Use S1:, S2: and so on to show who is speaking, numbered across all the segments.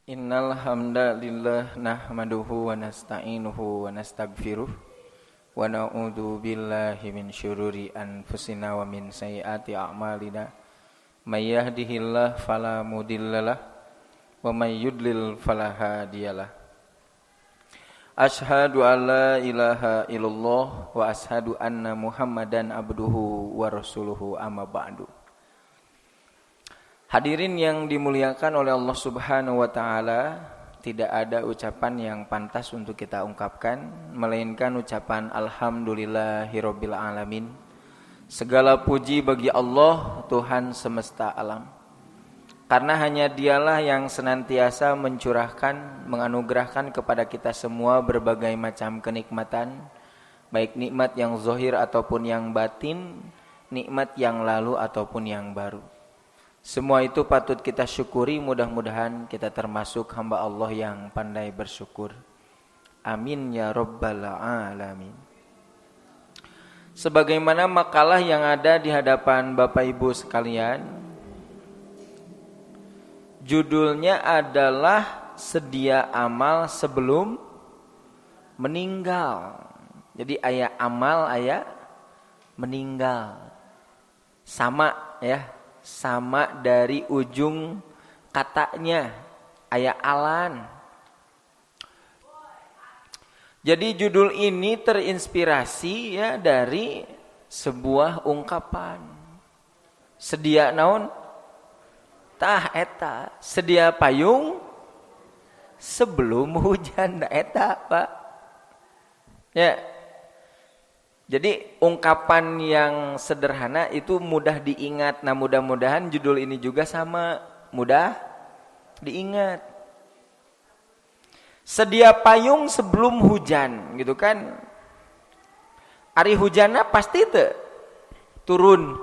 S1: Innal hamdalillah nahmaduhu wa nasta'inuhu wa nastaghfiruh wa na'udzu billahi min syururi anfusina wa min sayyiati a'malina may yahdihillahu fala mudhillalah wa may yudlil fala hadiyalah. Asyhadu an la ilaha illallah wa asyhadu anna Muhammadan abduhu wa rasuluhu amma ba'du. Hadirin yang dimuliakan oleh Allah Subhanahu wa taala, tidak ada ucapan yang pantas untuk kita ungkapkan melainkan ucapan alhamdulillahirabbil alamin. Segala puji bagi Allah, Tuhan semesta alam. Karena hanya Dialah yang senantiasa mencurahkan, menganugerahkan kepada kita semua berbagai macam kenikmatan, baik nikmat yang zahir ataupun yang batin, nikmat yang lalu ataupun yang baru. Semua itu patut kita syukuri, mudah-mudahan kita termasuk hamba Allah yang pandai bersyukur. Amin ya rabbal alamin. Sebagaimana makalah yang ada di hadapan Bapak Ibu sekalian, judulnya adalah sedia amal sebelum meninggal. Jadi aya amal, aya meninggal. Sama ya. Sama dari ujung katanya, aya alan. Jadi judul ini terinspirasi ya dari sebuah ungkapan. Sedia naon? Tah eta, sedia payung sebelum hujan eta, Pak. Ya. Jadi ungkapan yang sederhana itu mudah diingat. Nah, mudah-mudahan judul ini juga sama, mudah diingat. Sedia payung sebelum hujan, gitu kan? Ari hujanna pasti teu turun.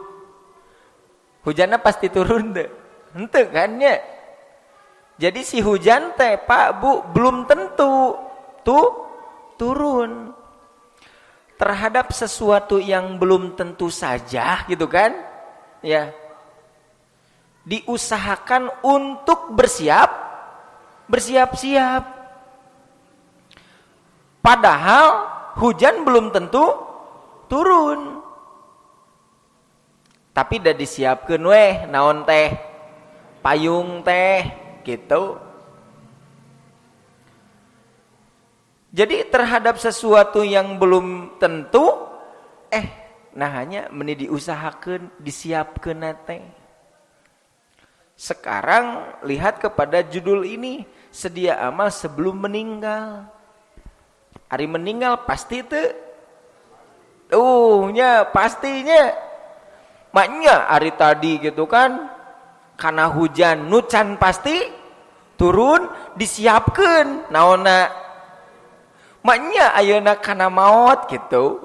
S1: Hujanna pasti turun teu? Henteu kan nya. Jadi si hujan teh, Pak, Bu, belum tentu turun. Terhadap sesuatu yang belum tentu saja gitu kan ya, diusahakan untuk bersiap-siap, padahal hujan belum tentu turun, tapi udah disiapkeun weh naon teh, payung teh gitu. Jadi terhadap sesuatu yang belum tentu, hanya meni diusahakeun, disiapkeun teh. Sekarang lihat kepada judul ini, sedia amal sebelum meninggal. Ari meninggal pasti teu? Nya pastinya. Maknya ari tadi gitu kan, karena hujan nucan pasti turun, disiapkeun naonna. Maknya ayeuna kana maot gitu.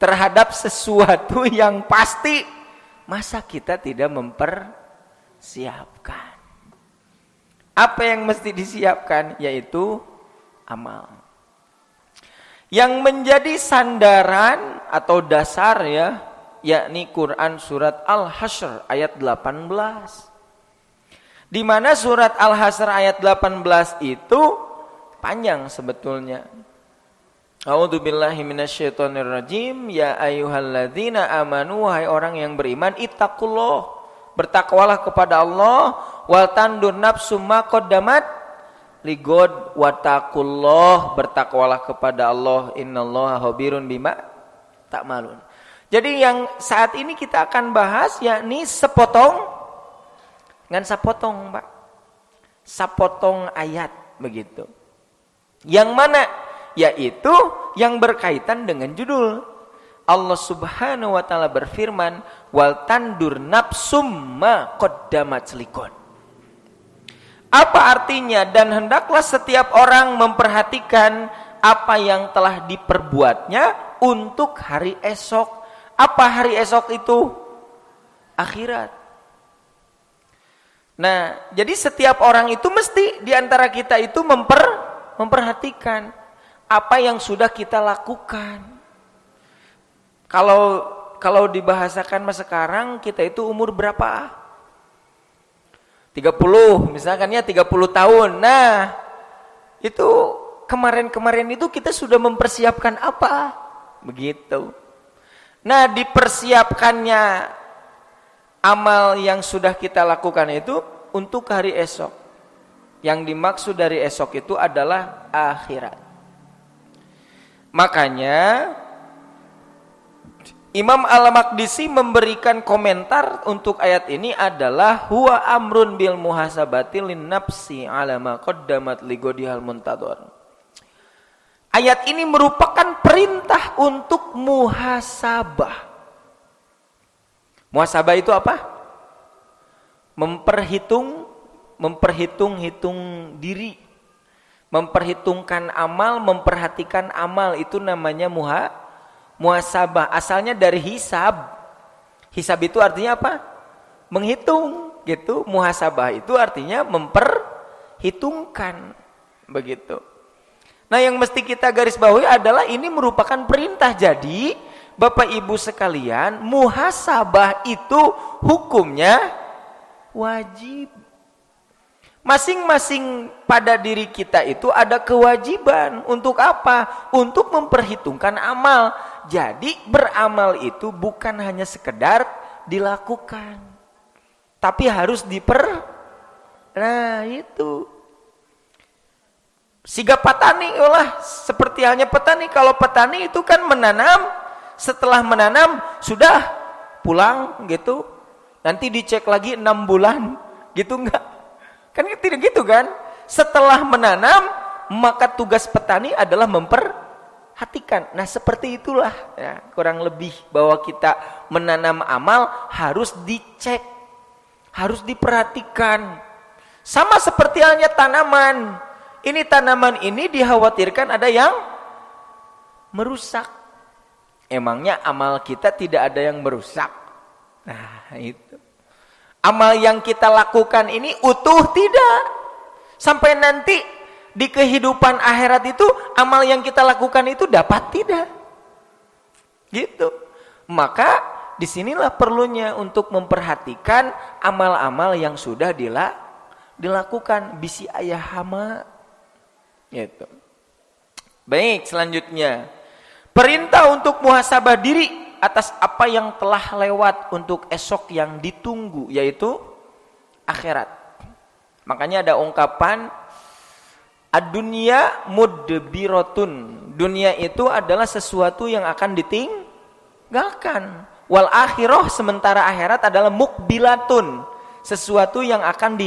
S1: Terhadap sesuatu yang pasti, masa kita tidak mempersiapkan? Apa yang mesti disiapkan? Yaitu amal. Yang menjadi sandaran atau dasar ya, yakni Quran surat Al-Hasyr ayat 18. Di mana surat Al-Hasyr ayat 18 itu panjang sebetulnya. A'udzubillahi minasyaitonirrajim. Ya ayyuhalladzina amanu, wahai orang yang beriman, ittaqullah, bertakwalah kepada Allah, wal tandur nafsum ma qaddamat ligod, wattaqullah, bertakwalah kepada Allah, innallaha khabirun bima ta'malun. Jadi yang saat ini kita akan bahas yakni sepotong Pak. Sapotong ayat begitu. Yang mana? Yaitu yang berkaitan dengan judul. Allah Subhanahu wa taala berfirman, wal tandur nafsum ma qaddamat liqad. Apa artinya? Dan hendaklah setiap orang memperhatikan apa yang telah diperbuatnya untuk hari esok. Apa hari esok itu? Akhirat. Nah, jadi setiap orang itu mesti diantara kita itu memperhatikan apa yang sudah kita lakukan. Kalau dibahasakan mas sekarang, kita itu umur berapa? 30 misalkan ya 30 tahun. Nah, itu kemarin-kemarin itu kita sudah mempersiapkan apa? Begitu. Nah, dipersiapkannya amal yang sudah kita lakukan itu untuk hari esok. Yang dimaksud dari esok itu adalah akhirat. Makanya Imam Al-Maqdisi memberikan komentar untuk ayat ini adalah huwa amrun bil muhasabati lin nafsi ala ma qaddamat li godihal muntadhar. Ayat ini merupakan perintah untuk muhasabah. Muhasabah itu apa? Memperhitung diri. Memperhitungkan amal, memperhatikan amal, itu namanya muhasabah. Asalnya dari hisab. Hisab itu artinya apa? Menghitung, gitu. Muhasabah itu artinya memperhitungkan, begitu. Nah, yang mesti kita garis bawahi adalah ini merupakan perintah. Jadi, Bapak Ibu sekalian, muhasabah itu hukumnya wajib. Masing-masing pada diri kita itu ada kewajiban. Untuk apa? Untuk memperhitungkan amal. Jadi beramal itu bukan hanya sekedar dilakukan, tapi harus Nah itu. Siga petani, seperti halnya petani. Kalau petani itu kan menanam, setelah menanam sudah pulang gitu. Nanti dicek lagi 6 bulan, gitu enggak? Kan tidak gitu kan? Setelah menanam, maka tugas petani adalah memperhatikan. Nah, seperti itulah ya, kurang lebih bahwa kita menanam amal harus dicek, harus diperhatikan. Sama seperti halnya tanaman. Ini tanaman ini dikhawatirkan ada yang merusak. Emangnya amal kita tidak ada yang merusak? Nah, itu. Amal yang kita lakukan ini utuh tidak? Sampai nanti di kehidupan akhirat itu amal yang kita lakukan itu dapat tidak? Gitu. Maka disinilah perlunya untuk memperhatikan amal-amal yang sudah dilakukan. Bisi ayah hama. Gitu. Baik, selanjutnya. Perintah untuk muhasabah diri atas apa yang telah lewat untuk esok yang ditunggu, yaitu akhirat. Makanya ada ungkapan ad-dunya mudbiratun. Dunia itu adalah sesuatu yang akan ditinggalkan. Wal akhirah, sementara akhirat adalah mukbilatun, sesuatu yang akan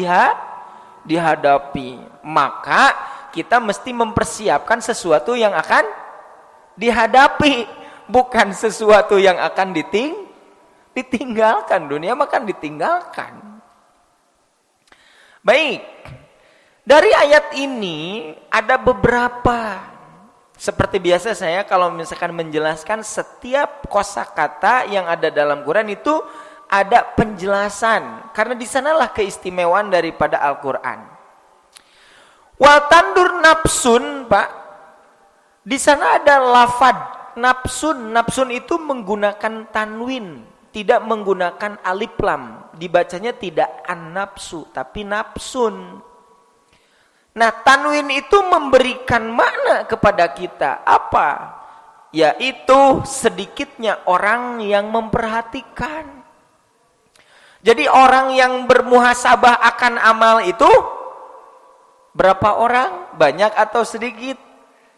S1: dihadapi. Maka kita mesti mempersiapkan sesuatu yang akan dihadapi, bukan sesuatu yang akan ditinggalkan. Dunia makan ditinggalkan. Baik. Dari ayat ini ada beberapa. Seperti biasa saya kalau misalkan menjelaskan setiap kosakata yang ada dalam Quran itu ada penjelasan. Karena di sanalah keistimewaan daripada Al-Quran. Wal tandur nafsun, Pak. Di sana ada lafad nafsun. Nafsun itu menggunakan tanwin, tidak menggunakan alif lam. Dibacanya tidak an-nafsu, tapi nafsun. Nah, tanwin itu memberikan makna kepada kita. Apa? Yaitu sedikitnya orang yang memperhatikan. Jadi orang yang bermuhasabah akan amal itu berapa orang? Banyak atau sedikit?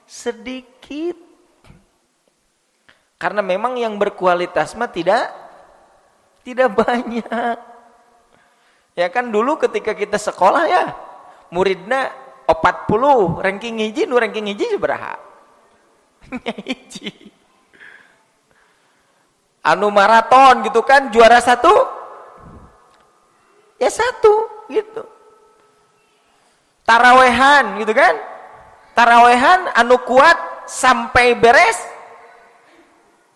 S1: Sedikit. Karena memang yang berkualitas mah tidak banyak. Ya kan dulu ketika kita sekolah ya, muridnya 40, ranking hiji sabaraha? Hiji. Anu maraton gitu kan, juara 1 ya 1 gitu. Tarawehan gitu kan. Tarawehan anu kuat sampai beres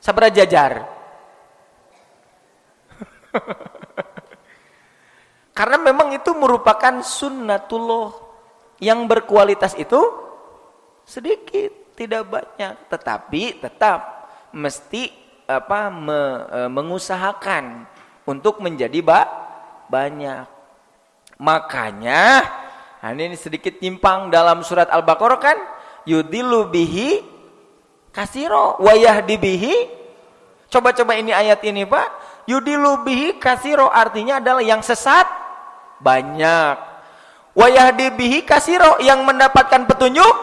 S1: sabaraha jajar. Karena memang itu merupakan sunnatullah. Yang berkualitas itu sedikit, tidak banyak, tetapi tetap mesti mengusahakan untuk menjadi banyak. Makanya, ini sedikit nyimpang dalam surat Al-Baqarah kan, yudillu bihi kasiro wa yahdi bihi. Coba-coba ini ayat ini Pak, yudillu bihi kasiro artinya adalah yang sesat banyak. Wa yahdi bihi kasiro yang mendapatkan petunjuk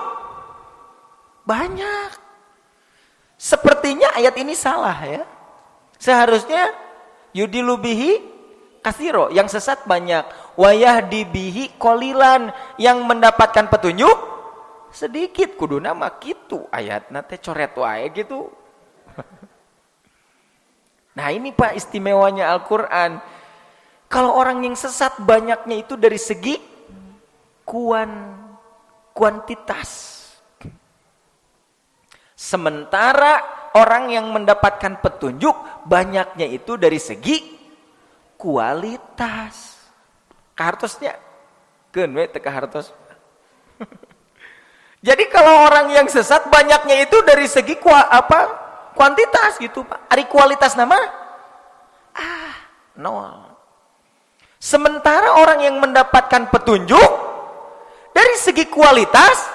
S1: banyak. Sepertinya ayat ini salah ya. Seharusnya yudillu bihi kasiro yang sesat banyak, wa yahdi bihi qalilan yang mendapatkan petunjuk sedikit. Kuduna mah kitu ayatna teh coret wae gitu. Nah ini Pak istimewanya Al-Quran. Kalau orang yang sesat banyaknya itu dari segi kuantitas. Sementara orang yang mendapatkan petunjuk banyaknya itu dari segi kualitas. Kahartosnya keun we teu kahartos. Jadi kalau orang yang sesat banyaknya itu dari segi kuantitas gitu Pak. Ari kualitas nama nol. Sementara orang yang mendapatkan petunjuk dari segi kualitas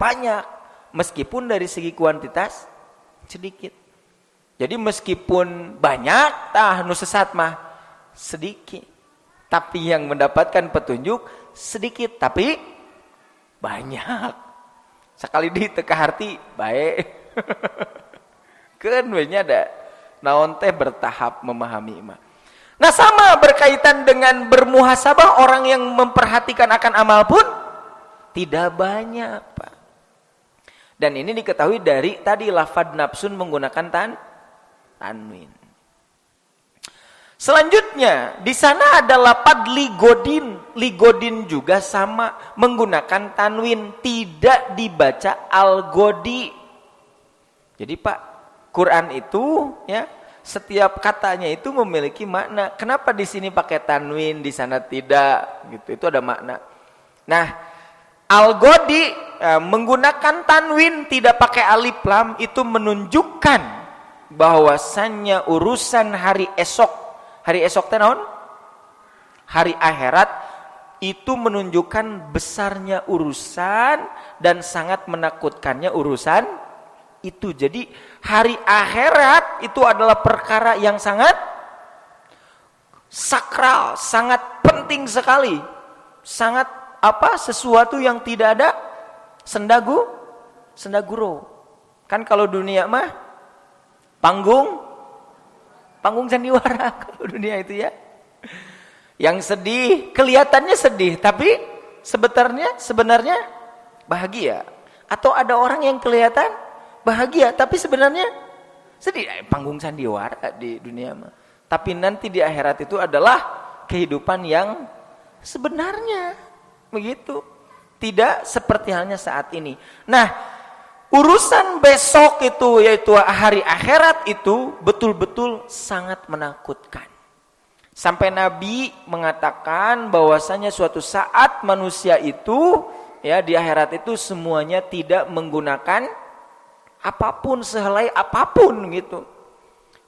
S1: banyak. Meskipun dari segi kuantitas sedikit. Jadi meskipun banyak, nu sesat mah sedikit. Tapi yang mendapatkan petunjuk sedikit, tapi banyak. Sekali di teka harti, baik. Keun we nya da naon teh bertahap memahami mah. Nah sama berkaitan dengan bermuhasabah, orang yang memperhatikan akan amal pun tidak banyak Pak. Dan ini diketahui dari tadi lafad nafsun menggunakan tanwin. Selanjutnya di sana ada lafad ligodin. Ligodin juga sama menggunakan tanwin, tidak dibaca al-godi. Jadi Pak, Quran itu ya setiap katanya itu memiliki makna. Kenapa di sini pakai tanwin, di sana tidak? Gitu. Itu ada makna. Nah, al-godi menggunakan tanwin tidak pakai alif lam itu menunjukkan bahwasannya urusan hari esok teh naon? Hari akhirat itu menunjukkan besarnya urusan dan sangat menakutkannya urusan itu. Jadi hari akhirat itu adalah perkara yang sangat sakral, sangat penting sekali. Sangat sesuatu yang tidak ada sendaguro. Kan kalau dunia mah panggung sandiwara kalau dunia itu ya. Yang sedih, kelihatannya sedih, tapi sebenarnya bahagia. Atau ada orang yang kelihatan bahagia, tapi sebenarnya sedih. Panggung sandiwara di dunia mah. Tapi nanti di akhirat itu adalah kehidupan yang sebenarnya. Begitu. Tidak seperti halnya saat ini. Nah, urusan besok itu yaitu hari akhirat itu betul-betul sangat menakutkan. Sampai Nabi mengatakan bahwasanya suatu saat manusia itu ya di akhirat itu semuanya tidak menggunakan apapun, sehelai apapun gitu.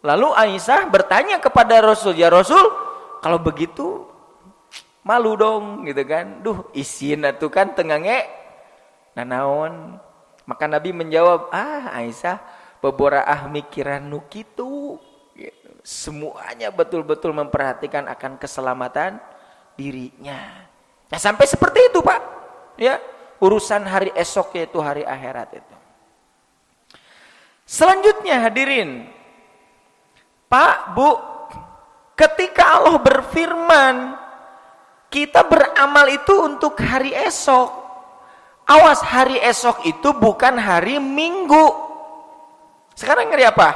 S1: Lalu Aisyah bertanya kepada Rasul, "Ya Rasul, kalau begitu malu dong," gitu kan. "Duh, isin atuh kan tengange nanaon." Maka Nabi menjawab, "Aisyah, beboraah mikiran nu kitu." Gitu. Semuanya betul-betul memperhatikan akan keselamatan dirinya. Nah, sampai seperti itu, Pak. Ya, urusan hari esok yaitu hari akhirat itu. Selanjutnya hadirin, Pak, Bu, ketika Allah berfirman, kita beramal itu untuk hari esok. Awas, hari esok itu bukan hari Minggu. Sekarang hari apa?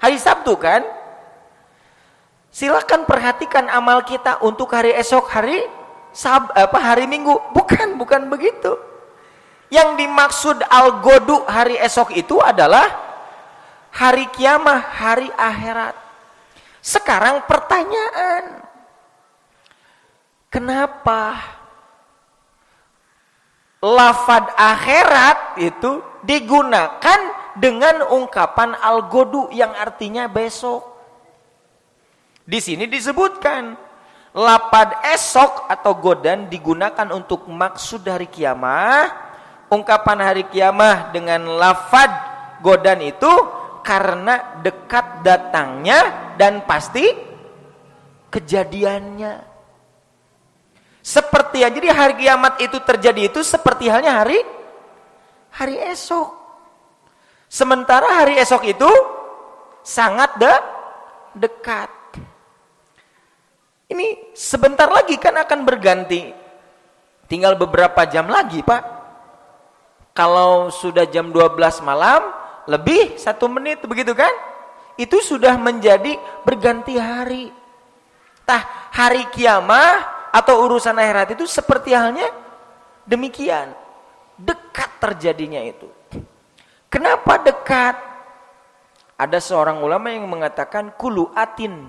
S1: Hari Sabtu kan? Silakan perhatikan amal kita untuk hari esok, hari Minggu. Bukan begitu. Yang dimaksud al-godu hari esok itu adalah hari kiamah, hari akhirat. Sekarang pertanyaan, kenapa lafad akhirat itu digunakan dengan ungkapan al-godu yang artinya besok? Di sini disebutkan Lapad esok atau godan digunakan untuk maksud hari kiamah. Ungkapan hari kiamah dengan lafad godan itu karena dekat datangnya dan pasti kejadiannya. Seperti ya, jadi hari kiamat itu terjadi itu seperti halnya hari esok. Sementara hari esok itu sangat dekat. Ini sebentar lagi kan akan berganti. Tinggal beberapa jam lagi, Pak. Kalau sudah jam 12 malam, lebih 1 menit, begitu kan? Itu sudah menjadi berganti hari. Tah, hari kiamah atau urusan akhirat itu seperti halnya demikian. Dekat terjadinya itu. Kenapa dekat? Ada seorang ulama yang mengatakan kulu atin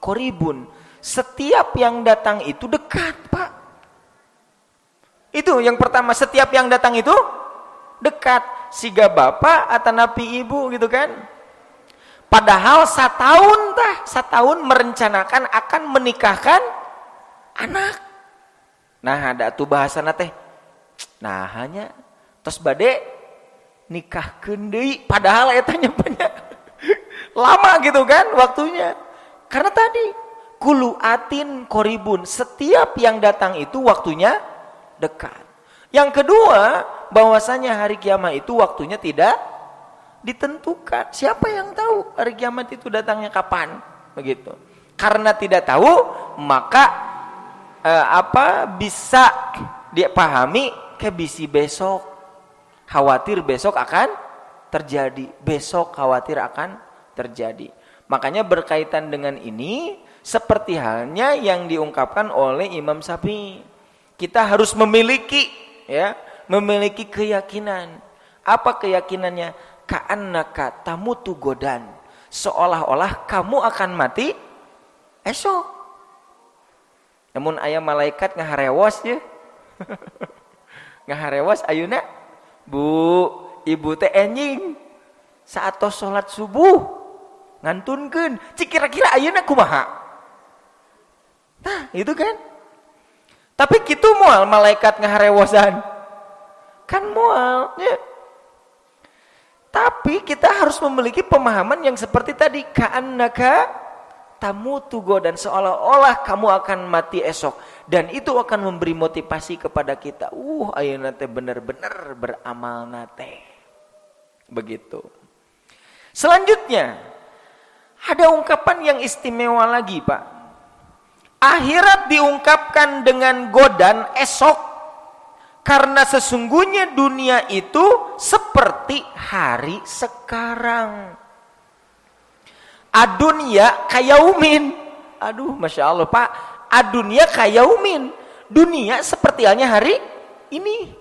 S1: koribun. Setiap yang datang itu dekat, Pak. Itu yang pertama, setiap yang datang itu dekat. Siga bapak atau napi ibu gitu kan. Padahal setahun merencanakan akan menikahkan anak. Nah, ada tuh bahasana teh. Nah, hanya tos bade nikahkeun deui padahal eta nya banyak lama gitu kan waktunya. Karena tadi kulu atin koribun, setiap yang datang itu waktunya dekat. Yang kedua, bahwasanya hari kiamat itu waktunya tidak ditentukan. Siapa yang tahu hari kiamat itu datangnya kapan? Begitu. Karena tidak tahu, maka bisa dipahami ke bisi besok. Khawatir besok akan terjadi. Besok khawatir akan terjadi. Makanya berkaitan dengan ini, seperti halnya yang diungkapkan oleh Imam Syafi'i. Kita harus memiliki keyakinan. Apa keyakinannya? Ka'annaka tamutu godan. Seolah-olah kamu akan mati esok. Namun aya malaikat ngaharewas ya. Ngaharewas ayeuna, Bu, ibu teh enjing saatos salat subuh ngantunkeun. Cik kira-kira ayeuna kumaha? Nah, itu kan. Tapi kitu moal malaikat ngaharewasan. Kan moal, ya. Tapi kita harus memiliki pemahaman yang seperti tadi, ka'annaka tamutu godan, seolah-olah kamu akan mati esok, dan itu akan memberi motivasi kepada kita. Ayeuna teh benar-benar beramal nate. Begitu. Selanjutnya, ada ungkapan yang istimewa lagi, Pak. Akhirat diungkapkan dengan godan esok, karena sesungguhnya dunia itu seperti hari sekarang. Adunya kayaumin. Aduh, Masya Allah, Pak. Adunya kayaumin. Dunia seperti halnya hari ini.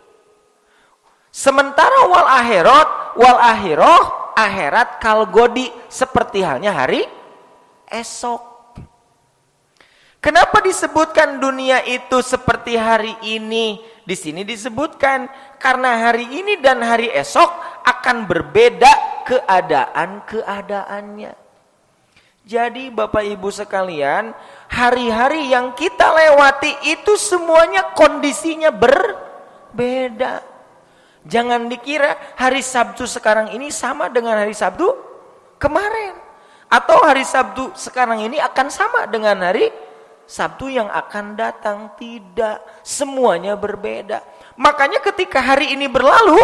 S1: Sementara wal akhirah, akhirat kalgodi, seperti halnya hari esok. Kenapa disebutkan dunia itu seperti hari ini? Di sini disebutkan karena hari ini dan hari esok akan berbeda keadaannya. Jadi Bapak Ibu sekalian, hari-hari yang kita lewati itu semuanya kondisinya berbeda. Jangan dikira hari Sabtu sekarang ini sama dengan hari Sabtu kemarin, atau hari Sabtu sekarang ini akan sama dengan hari Sabtu yang akan datang. Tidak, semuanya berbeda. Makanya ketika hari ini berlalu,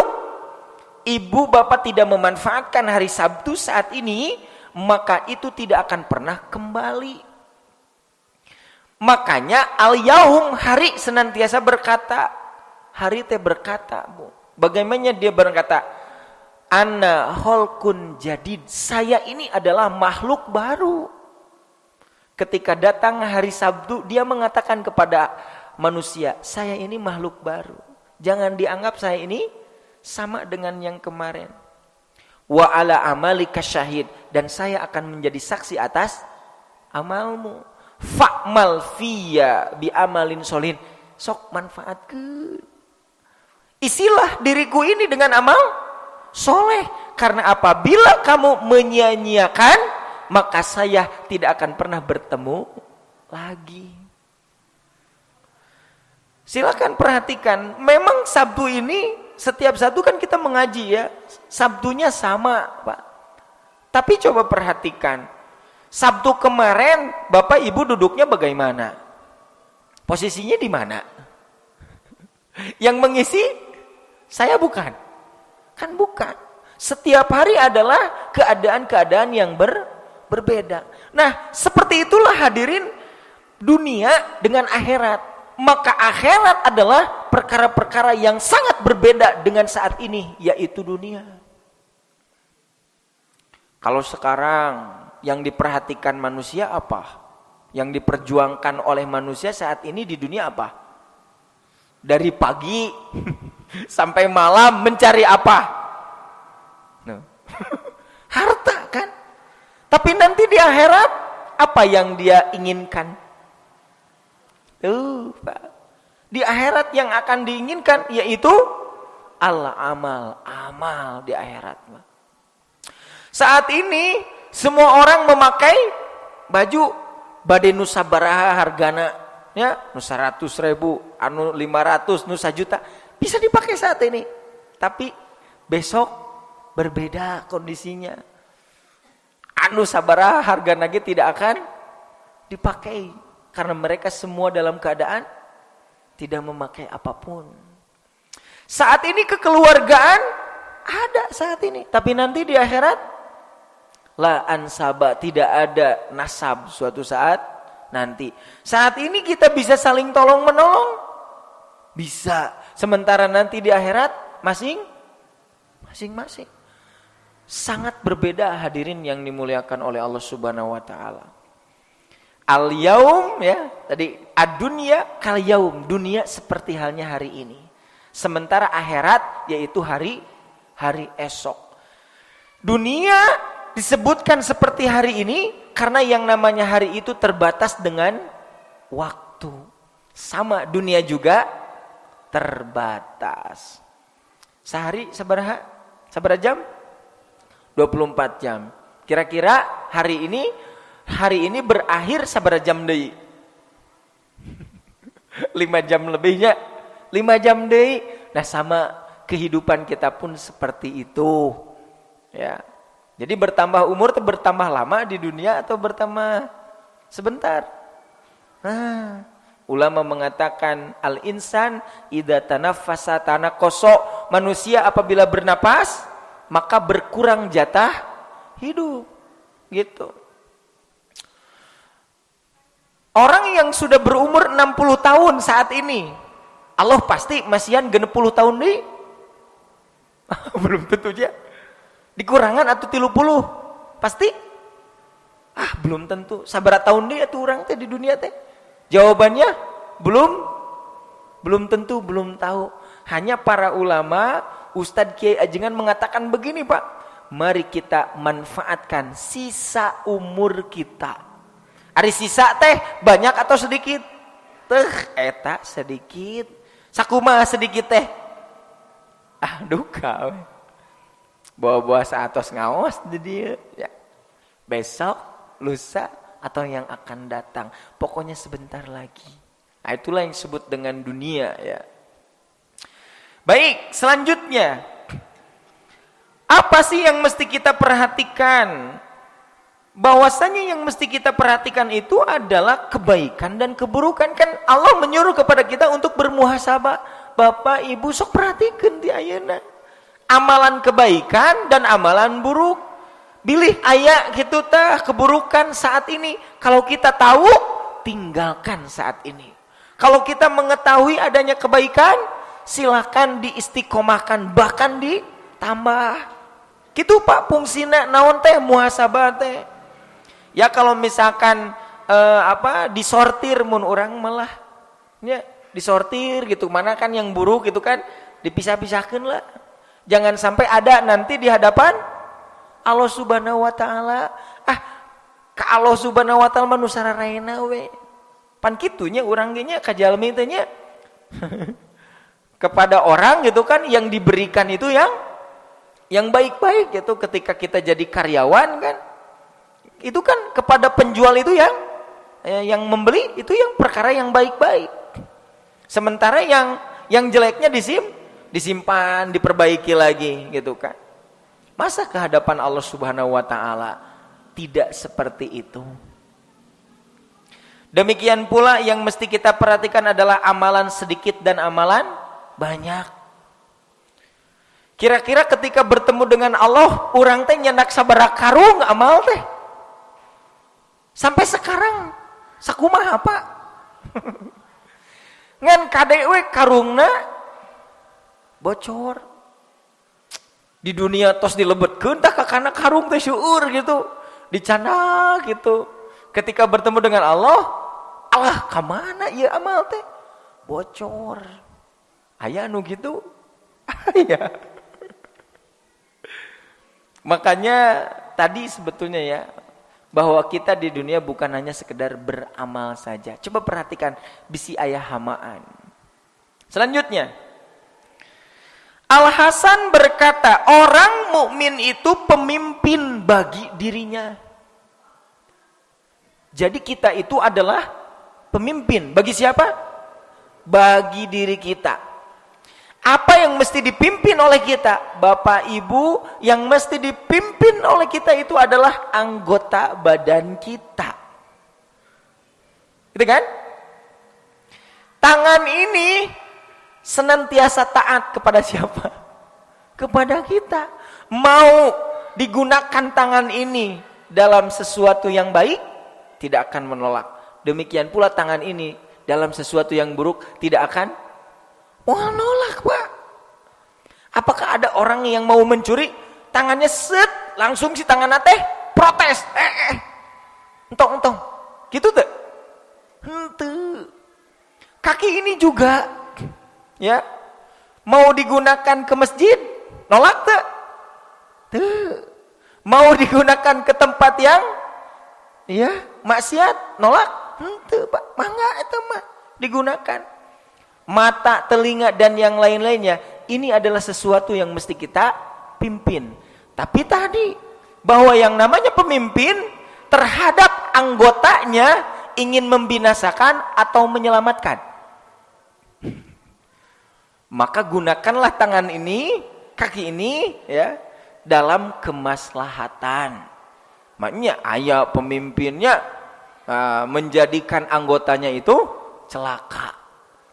S1: ibu bapak tidak memanfaatkan hari Sabtu saat ini, maka itu tidak akan pernah kembali. Makanya al-yaum, hari senantiasa berkata. Hari teh berkata, Bu. Bagaimana dia berkata? Ana holkun jadid, saya ini adalah makhluk baru. Ketika datang hari Sabtu, dia mengatakan kepada manusia, saya ini makhluk baru. Jangan dianggap saya ini sama dengan yang kemarin. Wa ala amalika syahid, dan saya akan menjadi saksi atas amalmu. Fa'mal fiyya bi amalin solin, sok manfaatkeun. Isilah diriku ini dengan amal soleh. Karena apabila kamu menyia-nyiakan, maka saya tidak akan pernah bertemu lagi. Silakan perhatikan, memang Sabtu ini setiap Sabtu kan kita mengaji ya, Sabtunya sama Pak. Tapi coba perhatikan, Sabtu kemarin Bapak Ibu duduknya bagaimana? Posisinya di mana? Yang mengisi saya bukan? Kan bukan. Setiap hari adalah keadaan-keadaan yang berbeda. Nah, seperti itulah hadirin dunia dengan akhirat. Maka akhirat adalah perkara-perkara yang sangat berbeda dengan saat ini, yaitu dunia. Kalau sekarang yang diperhatikan manusia apa? Yang diperjuangkan oleh manusia saat ini di dunia apa? Dari pagi sampai malam mencari apa? Harta kan? Tapi nanti di akhirat apa yang dia inginkan? Pak. Di akhirat yang akan diinginkan yaitu amal di akhirat. Saat ini semua orang memakai baju bade nu sabaraha hargana ya, nu 100.000, anu 500, nu 1 juta bisa dipakai saat ini. Tapi besok berbeda kondisinya. Anu sabaraha hargana ge tidak akan dipakai. Karena mereka semua dalam keadaan tidak memakai apapun. Saat ini kekeluargaan ada saat ini. Tapi nanti di akhirat la ansaba, tidak ada nasab suatu saat nanti. Saat ini kita bisa saling tolong-menolong. Bisa. Sementara nanti di akhirat masing-masing. Sangat berbeda hadirin yang dimuliakan oleh Allah Subhanahu wa taala. Al-yaum ya, tadi ad-dunya kal yaum, dunia seperti halnya hari ini. Sementara akhirat yaitu hari esok. Dunia disebutkan seperti hari ini karena yang namanya hari itu terbatas dengan waktu. Sama dunia juga terbatas. Sehari sabaraha jam? 24 jam. Kira-kira hari ini berakhir sabaraha jam deui? 5 jam lebihnya. 5 jam deui. Nah, sama kehidupan kita pun seperti itu. Ya. Jadi bertambah umur itu bertambah lama di dunia atau bertambah sebentar? Nah, ulama mengatakan al-insan idza tanaffasa tanaqasa. Manusia apabila bernapas maka berkurang jatah hidup. Gitu. Orang yang sudah berumur 60 tahun saat ini, Allah pasti masihan 60 tahun nih? Belum tentu aja. Dikurangan atau 30? Pasti? Belum tentu. Sabaraha tahun nih atuh urang teh di dunia teh? Jawabannya belum tentu, belum tahu. Hanya para ulama, Ustadz Kiai Ajengan mengatakan begini, Pak. Mari kita manfaatkan sisa umur kita. Ari sisa teh banyak atau sedikit? Eta sedikit. Sakumaha sedikit teh? Duka. Bawa-bawa saatos ngaos di dia. Ya. Besok, lusa, atau yang akan datang. Pokoknya sebentar lagi. Nah, itulah yang disebut dengan dunia. Ya. Baik, selanjutnya. Apa sih yang mesti kita perhatikan? Bahwasanya yang mesti kita perhatikan itu adalah kebaikan dan keburukan. Kan Allah menyuruh kepada kita untuk bermuhasabah. Bapak, Ibu, sok perhatikan di ayeuna. Amalan kebaikan dan amalan buruk. Bilih aya gitu tah keburukan saat ini. Kalau kita tahu, tinggalkan saat ini. Kalau kita mengetahui adanya kebaikan, silakan diistiqomahkan, bahkan ditambah. Gitu Pak fungsina naon teh muhasabah teh. Ya kalau misalkan disortir mun urang malah ya disortir gitu, mana kan yang buruk gitu kan dipisah-pisahkeun lah. Jangan sampai ada nanti di hadapan Allah Subhanahu wa taala. Ka Allah Subhanahu wa taala mah nu sararaena we. Pan kitunya urang ge nya ka jalmi teh nya. Kepada orang gitu kan yang diberikan itu yang baik-baik gitu. Ketika kita jadi karyawan kan, itu kan kepada penjual itu yang membeli itu yang perkara yang baik-baik. Sementara yang jeleknya disimpan, diperbaiki lagi gitu kan. Masa ke hadapan Allah Subhanahu wa taala tidak seperti itu? Demikian pula yang mesti kita perhatikan adalah amalan sedikit dan amalan banyak. Kira-kira ketika bertemu dengan Allah, urang teh nyendak sabaraha karung amal teh? Sampai sekarang sakumaha apa? Ngan kadewe karungna bocor. Di dunia tos dilebetkeun tah kakana karung teh syuur gitu. Dicanda gitu. Ketika bertemu dengan Allah, Allah kamana ieu amal teh? Bocor. Aya anu gitu? Aya. Makanya tadi sebetulnya ya, bahwa kita di dunia bukan hanya sekedar beramal saja. Coba perhatikan bisi aya hamaan. Selanjutnya, Al-Hasan berkata, orang mukmin itu pemimpin bagi dirinya. Jadi kita itu adalah pemimpin. Bagi siapa? Bagi diri kita. Apa yang mesti dipimpin oleh kita? Bapak Ibu, yang mesti dipimpin oleh kita itu adalah anggota badan kita. Gitu kan? Tangan ini senantiasa taat kepada siapa? Kepada kita. Mau digunakan tangan ini dalam sesuatu yang baik, tidak akan menolak. Demikian pula tangan ini dalam sesuatu yang buruk, tidak akan menolak, Pak. Apakah ada orang yang mau mencuri, tangannya set, langsung si tangan teh protes. Entong. Gitu tuh. Henteu. Kaki ini juga ya, mau digunakan ke masjid, nolak tuh. Tuh. Mau digunakan ke tempat yang ya, maksiat, nolak. Henteu, Pak. Mangga eta mah digunakan. Mata, telinga dan yang lain-lainnya, ini adalah sesuatu yang mesti kita pimpin. Tapi tadi bahwa yang namanya pemimpin terhadap anggotanya ingin membinasakan atau menyelamatkan. Maka gunakanlah tangan ini, kaki ini ya, dalam kemaslahatan. Makanya aya pemimpinnya menjadikan anggotanya itu celaka.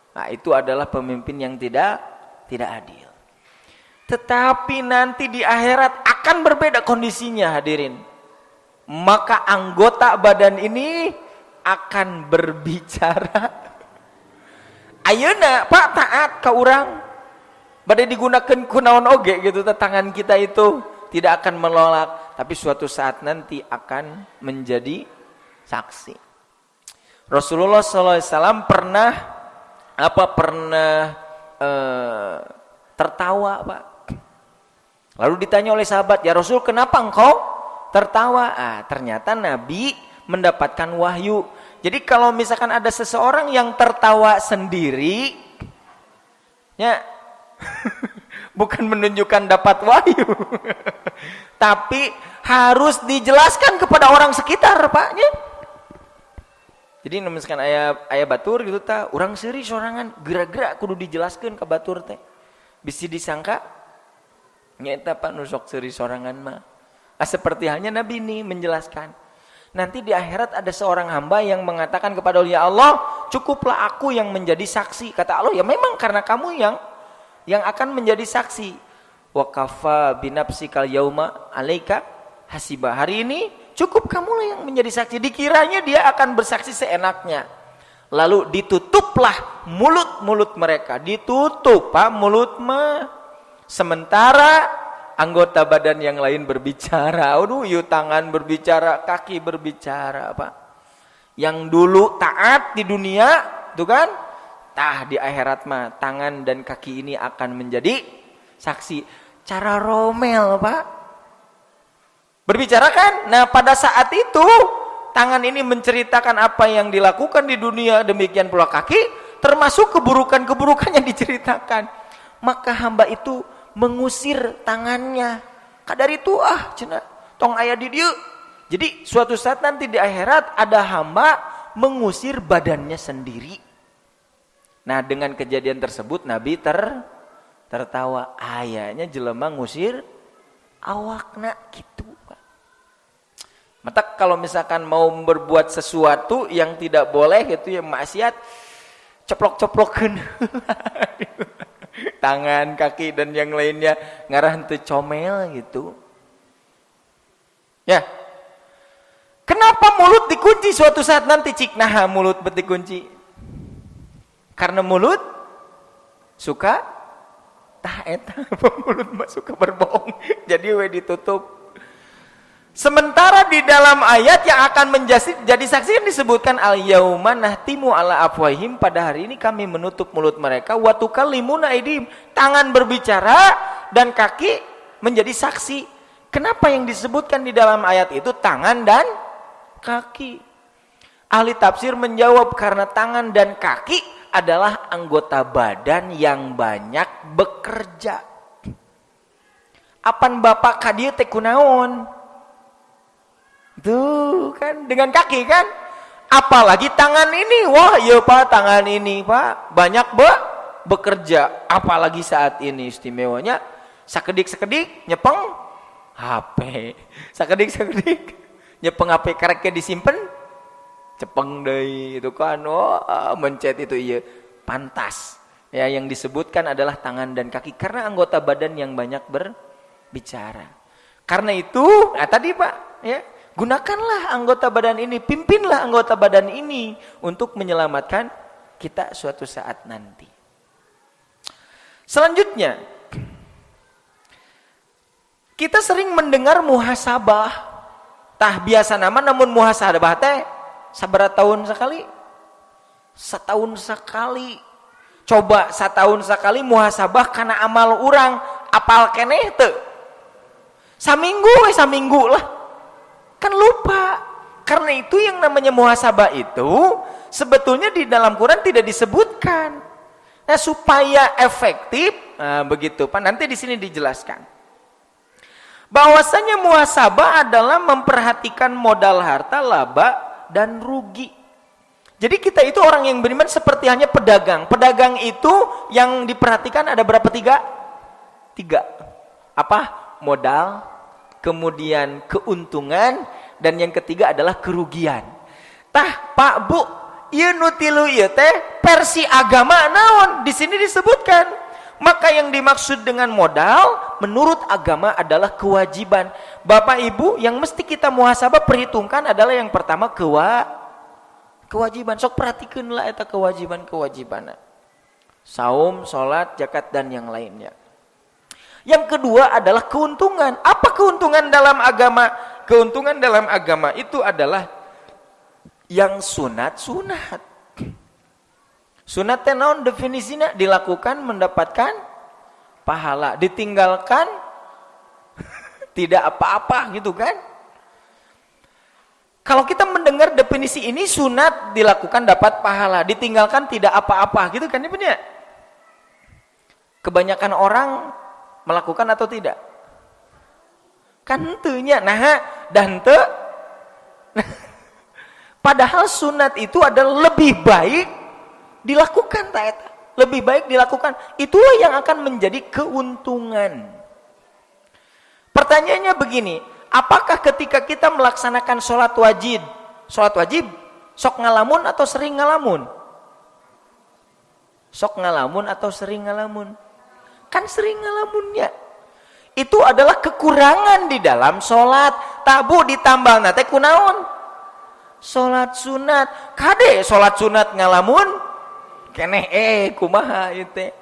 S1: Nah, itu adalah pemimpin yang tidak adil. Tetapi nanti di akhirat akan berbeda kondisinya, hadirin. Maka anggota badan ini akan berbicara. Ayeuna Pak taat ka urang. Bade digunakeun kunaon oge gitu, tangan kita itu tidak akan menolak, tapi suatu saat nanti akan menjadi saksi. Rasulullah SAW pernah tertawa, Pak. Lalu ditanya oleh sahabat, ya Rasul, kenapa engkau tertawa? Ternyata Nabi mendapatkan wahyu. Jadi kalau misalkan ada seseorang yang tertawa sendiri, ya bukan menunjukkan dapat wahyu, tapi harus dijelaskan kepada orang sekitar, Paknya. Jadi misalkan aya batur gitu ta, urang seuri sorangan, gerak-gerak kudu dijelaskeun ka batur teh. Bisi disangka nyaeta Pak nu sok seuri sorangan mah. Seperti halnya Nabi ini menjelaskan. Nanti di akhirat ada seorang hamba yang mengatakan kepada Allah, ya Allah, cukuplah aku yang menjadi saksi. Kata Allah, ya memang karena kamu yang akan menjadi saksi. Wa kafa binafsikal yauma alaika hasiba. Hari ini cukup kamulah yang menjadi saksi. Dikiranya dia akan bersaksi seenaknya. Lalu ditutuplah mulut-mulut mereka. Ditutup, Pak, mulut mah. Sementara anggota badan yang lain berbicara. Aduh, yuk tangan berbicara, kaki berbicara, Pak. Yang dulu taat di dunia, tuh kan? Di akhirat mah tangan dan kaki ini akan menjadi saksi. Cara romel, Pak. Berbicara kan? Nah, pada saat itu tangan ini menceritakan apa yang dilakukan di dunia, demikian pula kaki, termasuk keburukan-keburukan yang diceritakan. Maka hamba itu mengusir tangannya. Kadar itu cenah tong aya di dieu. Jadi suatu saat nanti di akhirat ada hamba mengusir badannya sendiri. Nah, dengan kejadian tersebut Nabi tertawa. Ayahnya jelema ngusir awakna gitu. Maka kalau misalkan mau berbuat sesuatu yang tidak boleh gitu ya maksiat, ceplok-ceplokeun tangan, kaki dan yang lainnya ngarah henteu comel gitu. Ya. Kenapa mulut dikunci suatu saat nanti cik naha mulut dikunci? Karena mulut suka tah eta mulut mah suka berbohong. Jadi we ditutup. Sementara di dalam ayat yang akan jadi saksi yang disebutkan al-yauma nahtimu ala afwahim, pada hari ini kami menutup mulut mereka, wa tukallimuna aydihim, tangan berbicara dan kaki menjadi saksi. Kenapa yang disebutkan di dalam ayat itu tangan dan kaki? Ahli tafsir menjawab karena tangan dan kaki adalah anggota badan yang banyak bekerja. Apan bapak kadieu teh kunaon? Tuh kan dengan kaki kan, apalagi tangan ini, wah ya pak tangan ini pak banyak bekerja, apalagi saat ini istimewanya sakedik nyepeng HP, sakedik nyepeng HP kareknya disimpen, cepeng deui itu kan, wah mencet itu iya pantas ya. Yang disebutkan adalah tangan dan kaki karena anggota badan yang banyak berbicara. Karena itu, nah tadi pak ya, gunakanlah anggota badan ini, pimpinlah anggota badan ini untuk menyelamatkan kita suatu saat nanti. Selanjutnya, kita sering mendengar muhasabah. Tah biasa nama namun muhasabah teh sabaraha tahun sekali? Setahun sekali. Coba setahun sekali muhasabah karena amal urang, apal keneh teu? Saminggu lah. Kan lupa. Karena itu yang namanya muhasabah itu sebetulnya di dalam Quran tidak disebutkan. Nah, supaya efektif, nah begitu Pak, nanti di sini dijelaskan. Bahwasanya muhasabah adalah memperhatikan modal harta, laba dan rugi. Jadi kita itu orang yang beriman seperti hanya pedagang. Pedagang itu yang diperhatikan ada berapa? Tiga. Apa? Modal, kemudian keuntungan, dan yang ketiga adalah kerugian. Tah Pak Bu, ieu nu tilu ieu teh versi agama naon? Di sini disebutkan. Maka yang dimaksud dengan modal menurut agama adalah kewajiban. Bapak Ibu, yang mesti kita muhasabah perhitungkan adalah yang pertama kewajiban. Sok perhatikeunlah eta kewajiban-kewajibanna. Saum, salat, zakat dan yang lainnya. Yang kedua adalah keuntungan. Apa keuntungan dalam agama? Keuntungan dalam agama itu adalah yang sunat. Sunat teh naon definisina? Dilakukan mendapatkan pahala, ditinggalkan tidak apa-apa gitu kan? Kalau kita mendengar definisi ini, sunat dilakukan dapat pahala, ditinggalkan tidak apa-apa gitu kan ya punya? Kebanyakan orang melakukan atau tidak? Kan tentunya, nah dan padahal sunat itu adalah lebih baik dilakukan, lebih baik dilakukan. Itulah yang akan menjadi keuntungan. Pertanyaannya begini, apakah ketika kita melaksanakan sholat wajib, sok ngalamun atau sering ngalamun? Sok ngalamun atau sering ngalamun? Kan sering ngalamunnya. Itu adalah kekurangan di dalam sholat. Tabu ditambal nate kunaon? Sholat sunat. Kade sholat sunat ngalamun? Keneh kumaha itu.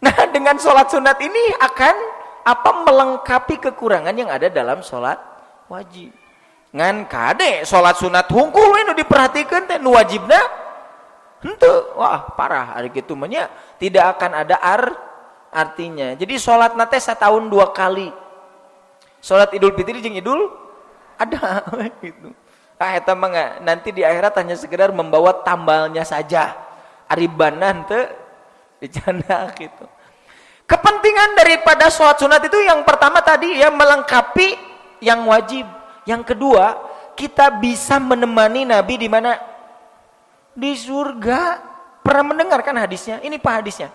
S1: Nah, dengan sholat sunat ini akan melengkapi kekurangan yang ada dalam sholat wajib. Ngan kade sholat sunat hungkul nu diperhatikan teh nu wajibna henteu, wah parah ari kitu mah nya tidak akan ada artinya. Jadi sholat nate setahun 2 kali. Sholat Idul Fitri jeung Idul Adha gitu. Eta mah nanti di akhirat hanya sekedar membawa tambalnya saja. Aribanan teu dicana gitu. Kepentingan daripada sholat sunat itu yang pertama tadi ya melengkapi yang wajib. Yang kedua, kita bisa menemani Nabi di mana? Di surga. Pernah mendengar kan hadisnya? Ini Pak hadisnya.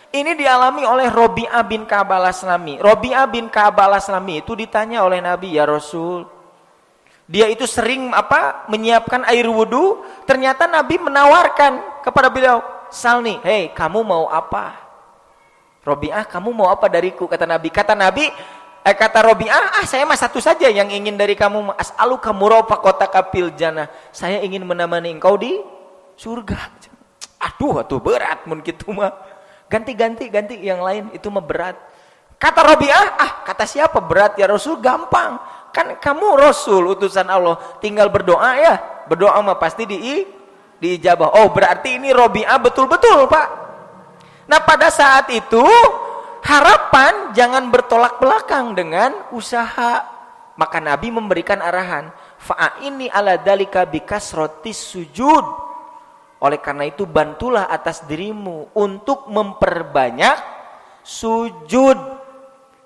S1: Ini dialami oleh Robi'ah bin Ka'ab al-Aslami. Robi'ah bin Ka'ab al-Aslami itu ditanya oleh Nabi, ya Rasul. Dia itu sering menyiapkan air wudu. Ternyata Nabi menawarkan kepada beliau, Salni, hei kamu mau apa? Robi'ah, kamu mau apa dariku? Kata Nabi. Kata Robi'ah, saya mah satu saja yang ingin dari kamu. As'aluka murafaqataka fil jannah. Saya ingin menemani engkau di surga. Aduh berat mun kitu mah. Ganti yang lain, itu mah berat. Kata Robi'ah, kata siapa berat ya Rasul? Gampang. Kan kamu Rasul utusan Allah, tinggal berdoa ya. Berdoa mah pasti diijabah. Oh, berarti ini Robi'ah betul-betul, Pak. Nah, pada saat itu harapan jangan bertolak belakang dengan usaha. Maka Nabi memberikan arahan, fa'ini ala dalika bikasrotis sujud. Oleh karena itu bantulah atas dirimu untuk memperbanyak sujud.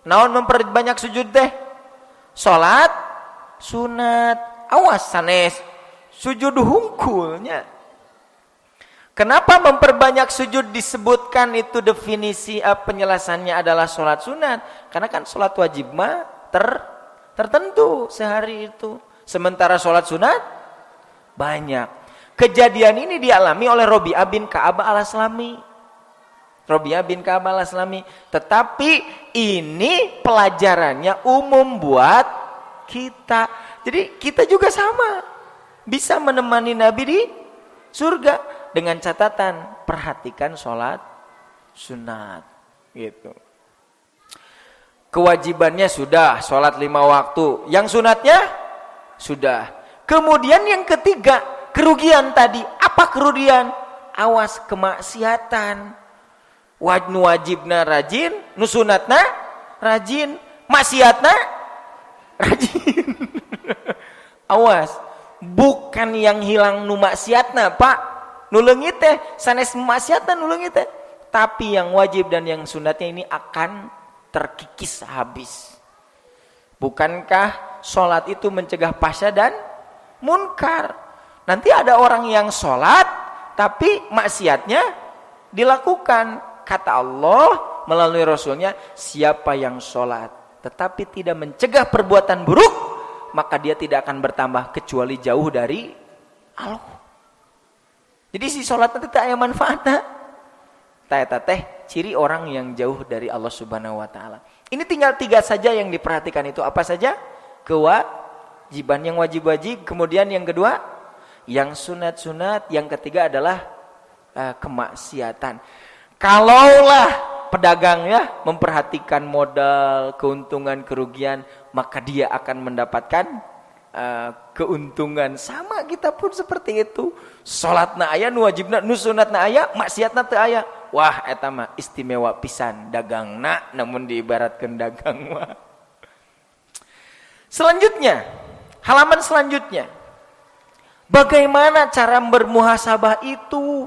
S1: Naon memperbanyak sujud teh? Salat sunat. Awas sanes sujud hungkulnya. Kenapa memperbanyak sujud disebutkan itu definisi penjelasannya adalah salat sunat? Karena kan salat wajib mah tertentu sehari itu. Sementara salat sunat banyak. Kejadian ini dialami oleh Robi'ah bin Ka'ab al-Aslami. Robi'ah bin Ka'ab al-Aslami. Tetapi ini pelajarannya umum buat kita. Jadi kita juga sama. Bisa menemani Nabi di surga. Dengan catatan, perhatikan sholat sunat. Gitu. Kewajibannya sudah, sholat 5 waktu. Yang sunatnya sudah. Kemudian yang ketiga, kerugian tadi. Apa kerugian? Awas kemaksiatan. Wajibna rajin, nusunatna rajin, maksiatna rajin. Awas, bukan yang hilang nu maksiatna, Pak. Nu leungit teh sanes maksiatna nu leungit teh. Tapi yang wajib dan yang sunatnya ini akan terkikis habis. Bukankah sholat itu mencegah fahsya dan munkar? Nanti ada orang yang sholat, tapi maksiatnya dilakukan. Kata Allah melalui Rasulnya, siapa yang sholat, tetapi tidak mencegah perbuatan buruk, maka dia tidak akan bertambah kecuali jauh dari Allah. Jadi si sholat nanti tak ada manfaatnya. Teh ciri orang yang jauh dari Allah Subhanahu Wa Taala. Ini tinggal 3 saja yang diperhatikan itu. Apa saja? Kewajiban yang wajib-wajib. Kemudian yang kedua, yang sunat-sunat, yang ketiga adalah kemaksiatan. Kalaulah pedagangnya memperhatikan modal, keuntungan, kerugian, maka dia akan mendapatkan keuntungan. Sama kita pun seperti itu. Salatna aya, nu wajibna, nu sunatna aya, maksiatna teu aya. Wah, eta mah istimewa pisan dagangna, namun diibaratkeun dagang mah. Selanjutnya, halaman selanjutnya. Bagaimana cara bermuhasabah itu?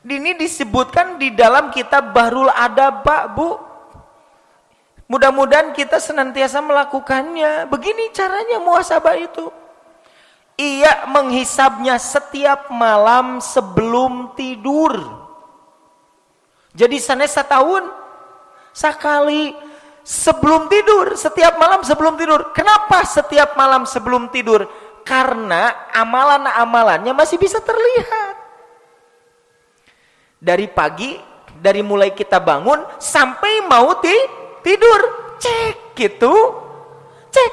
S1: Ini disebutkan di dalam kitab Bahrul Adab, Pak, Bu. Mudah-mudahan kita senantiasa melakukannya. Begini caranya muhasabah itu. Ia menghisabnya setiap malam sebelum tidur. Jadi sanes setahun sekali sebelum tidur, setiap malam sebelum tidur. Kenapa setiap malam sebelum tidur? Karena amalan-amalannya masih bisa terlihat. Dari pagi, dari mulai kita bangun sampai mau tidur, cek gitu. Cek,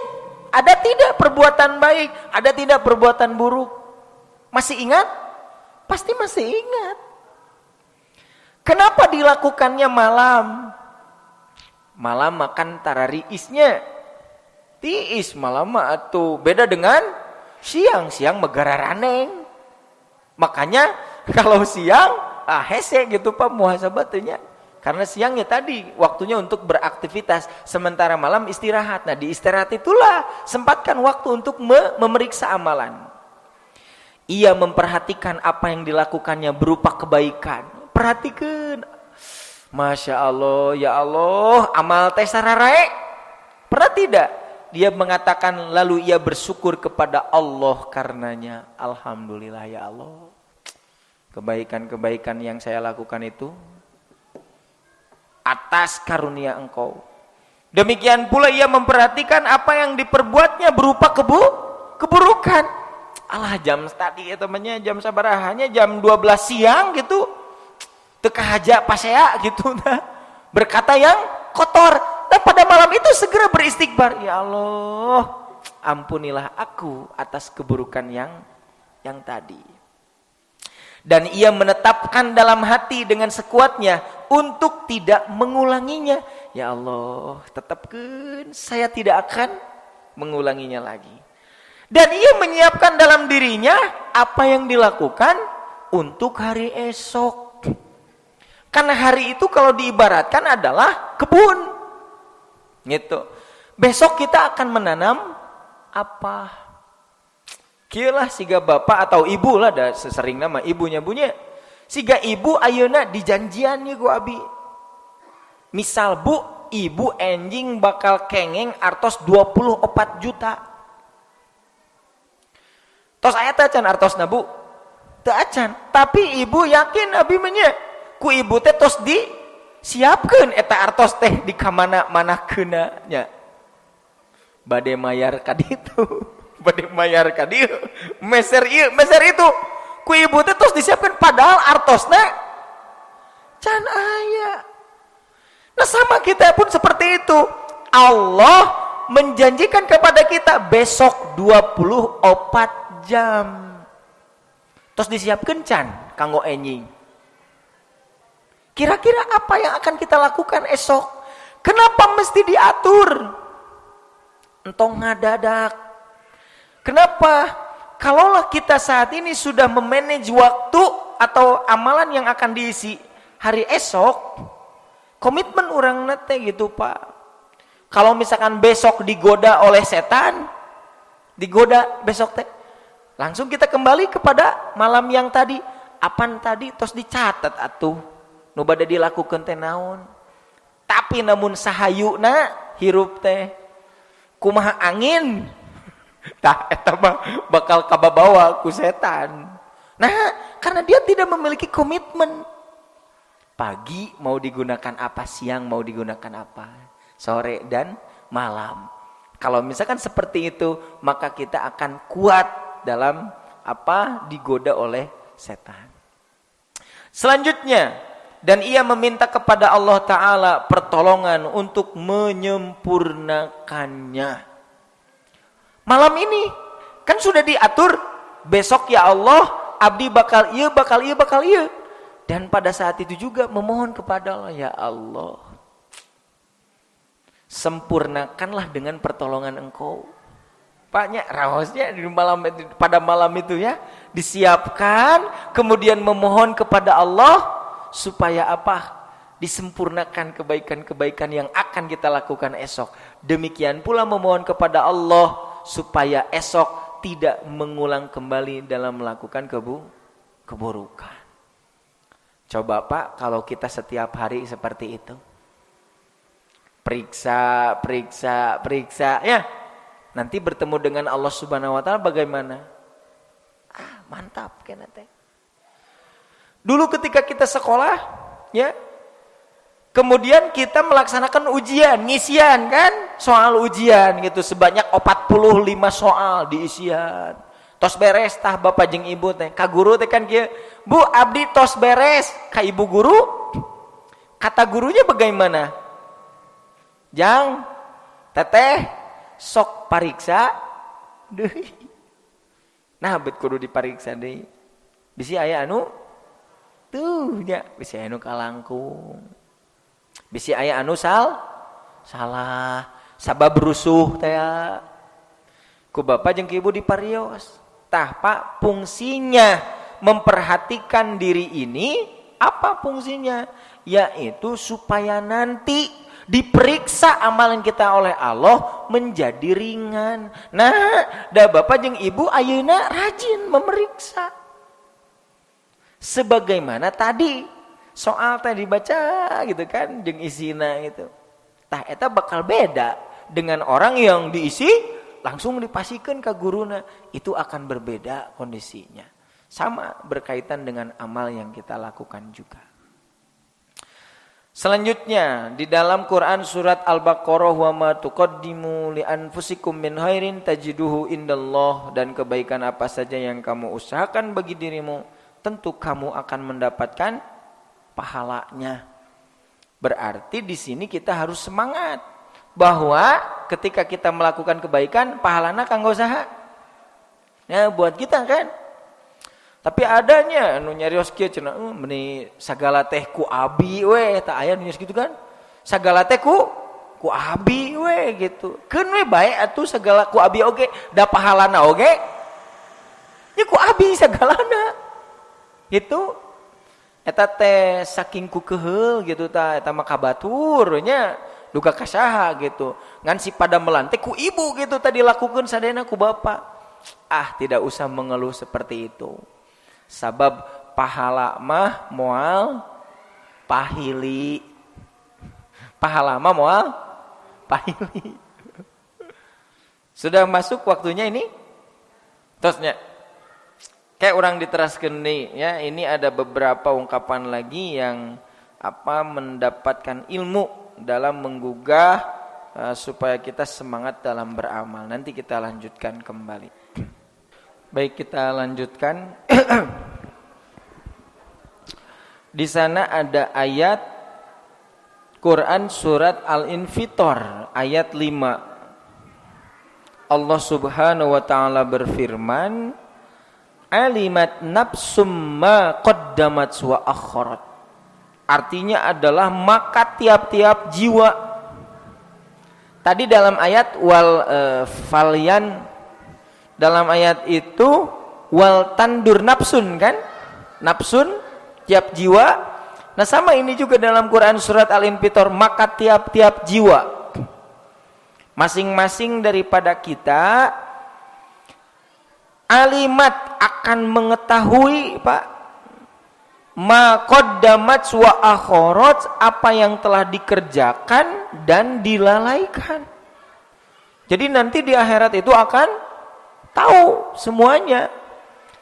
S1: ada tidak perbuatan baik, ada tidak perbuatan buruk. Masih ingat? Pasti masih ingat. Kenapa dilakukannya malam? Malam makan tarariisnya. Tiis malam atuh beda dengan siang megara raneng. Makanya kalau siang hese gitu Pak muhasabahnya. Karena siangnya tadi waktunya untuk beraktivitas, sementara malam istirahat. Nah, di istirahat itulah sempatkan waktu untuk memeriksa amalan. Ia memperhatikan apa yang dilakukannya berupa kebaikan. Perhatikan. Masya Allah, ya Allah, amal teh sararae. Pernah tidak? Dia mengatakan lalu ia bersyukur kepada Allah karenanya. Alhamdulillah ya Allah. Kebaikan-kebaikan yang saya lakukan itu atas karunia Engkau. Demikian pula ia memperhatikan apa yang diperbuatnya berupa keburukan. Alah jam tadi ya temannya, jam sabarahannya jam 12 siang gitu. Teka haja pasea gitu nah. Berkata yang kotor. Dan pada malam itu segera beristighfar. Ya Allah, ampunilah aku atas keburukan yang tadi. Dan ia menetapkan dalam hati dengan sekuatnya untuk tidak mengulanginya. Ya Allah, tetapkan saya tidak akan mengulanginya lagi. Dan ia menyiapkan dalam dirinya apa yang dilakukan untuk hari esok. Karena hari itu kalau diibaratkan adalah kebun. Gitu. Besok kita akan menanam apa? Kieulah siga bapak atau ibu lah, ada sesering nama ibunya bunya. Siga ibu ayeuna dijanjian nih ku abi. Misal bu, ibu enjing bakal kengeng artos 24 juta. Tos aya teh can artosna bu? Teu acan, tapi ibu yakin abi mah nya. Ku ibu teh tos disiapkeun eta artos teh di kamana manakeunna nya. Bade mayar ka ditu. Bade mayar ka dieu. Meser ieu, meser itu. Ku ibu teh tos disiapkeun padahal artosna can aya. Nah sama kita pun seperti itu. Allah menjanjikan kepada kita besok 24 jam. Tos disiapkeun can kanggo enjing. Kira-kira apa yang akan kita lakukan esok? Kenapa mesti diatur? Entong ngadadak. Kenapa? Kalaulah kita saat ini sudah memanage waktu atau amalan yang akan diisi hari esok, komitmen orang nate gitu Pak. Kalau misalkan besok digoda oleh setan, digoda besok teh, langsung kita kembali kepada malam yang tadi. Apan tadi tos dicatat atuh. Nu bade dilakukeun teh naon. Tapi namun sahayuna hirup teh kumaha angin. Tah eta mah bakal kababawa ku setan. Nah, karena dia tidak memiliki komitmen. Pagi mau digunakan apa, siang mau digunakan apa, sore dan malam. Kalau misalkan seperti itu, maka kita akan kuat dalam apa digoda oleh setan. Selanjutnya, dan ia meminta kepada Allah Ta'ala pertolongan untuk menyempurnakannya. Malam ini kan sudah diatur, besok ya Allah abdi bakal iya, bakal iya, bakal iya. Dan pada saat itu juga memohon kepada Allah, ya Allah, sempurnakanlah dengan pertolongan Engkau. Paknya rawasnya di malam, pada malam itu ya disiapkan, kemudian memohon kepada Allah supaya apa? Disempurnakan kebaikan-kebaikan yang akan kita lakukan esok. Demikian pula memohon kepada Allah supaya esok tidak mengulang kembali dalam melakukan keburukan. Coba Pak, kalau kita setiap hari seperti itu, periksa ya, nanti bertemu dengan Allah Subhanahu Wa Taala bagaimana? Mantap kena teh. Dulu ketika kita sekolah, ya, kemudian kita melaksanakan ujian, ngisian kan, soal ujian gitu sebanyak 45 soal diisian. Tos beres tah bapak jeung ibu teh, ka guru teh kan kieu, Bu abdi tos beres, ka ibu guru. Kata gurunya bagaimana? Jang, teteh, sok pariksa deui. Nah, bet kudu dipariksa deui. Bisi aya anu tuh nya, bisi aya anu kalangkung. Bisi aya anu salah, sabab rusuh teh. Ku bapak jeung ibu diparios. Tah Pak, fungsinya memperhatikan diri ini apa fungsinya? Yaitu supaya nanti diperiksa amalan kita oleh Allah menjadi ringan. Nah, da bapak jeung ibu ayeuna rajin memeriksa. Sebagaimana tadi soal tadi dibaca gitu kan jeung isina gitu. Tah eta bakal beda dengan orang yang diisi langsung dipasikeun ka guruna, itu akan berbeda kondisinya. Sama berkaitan dengan amal yang kita lakukan juga. Selanjutnya di dalam Quran surat Al-Baqarah, wa ma tuqaddimu li anfusikum min khairin tajiduhu indallah, dan kebaikan apa saja yang kamu usahakan bagi dirimu tentu kamu akan mendapatkan pahalanya. Berarti di sini kita harus semangat bahwa ketika kita melakukan kebaikan pahalana kanggo saha? Ya buat kita kan. Tapi adanya anu nyarios kieu cenah meni sagala teh ku abi we, tak aya nu gitu kan. Sagala teh ku abi we gitu. Keun we bae atuh sagala ku abi oge, da pahalana oge. Ya ku abi sagalana. Gitu. Eta teh saking ku keheul gitu tah, eta mah kabatur nya duka kasaha gitu. Ngan si pada melantai ku ibu gitu tadi lakukeun sadayana ku bapa. Tidak usah mengeluh seperti itu. Sabab pahala mah moal pahili. Pahala mah moal pahili. Sudah masuk waktunya ini? Terusnya. Kayak orang diteraskeun nih ya, ini ada beberapa ungkapan lagi yang mendapatkan ilmu dalam menggugah supaya kita semangat dalam beramal. Nanti kita lanjutkan kembali. Baik, kita lanjutkan. Di sana ada ayat Quran surat Al-Infitor ayat 5. Allah Subhanahu wa taala berfirman, alimat nafsum ma qaddamat wa akharat. Artinya adalah maka tiap-tiap jiwa. Tadi dalam ayat falyan, dalam ayat itu wal tandur nafsun kan? Nafsun tiap jiwa. Nah sama ini juga dalam Quran surat Al-Infitor, maka tiap-tiap jiwa. Masing-masing daripada kita alimat akan mengetahui Pak ma qaddamat wa akharat, apa yang telah dikerjakan dan dilalaikan. Jadi nanti di akhirat itu akan tahu semuanya.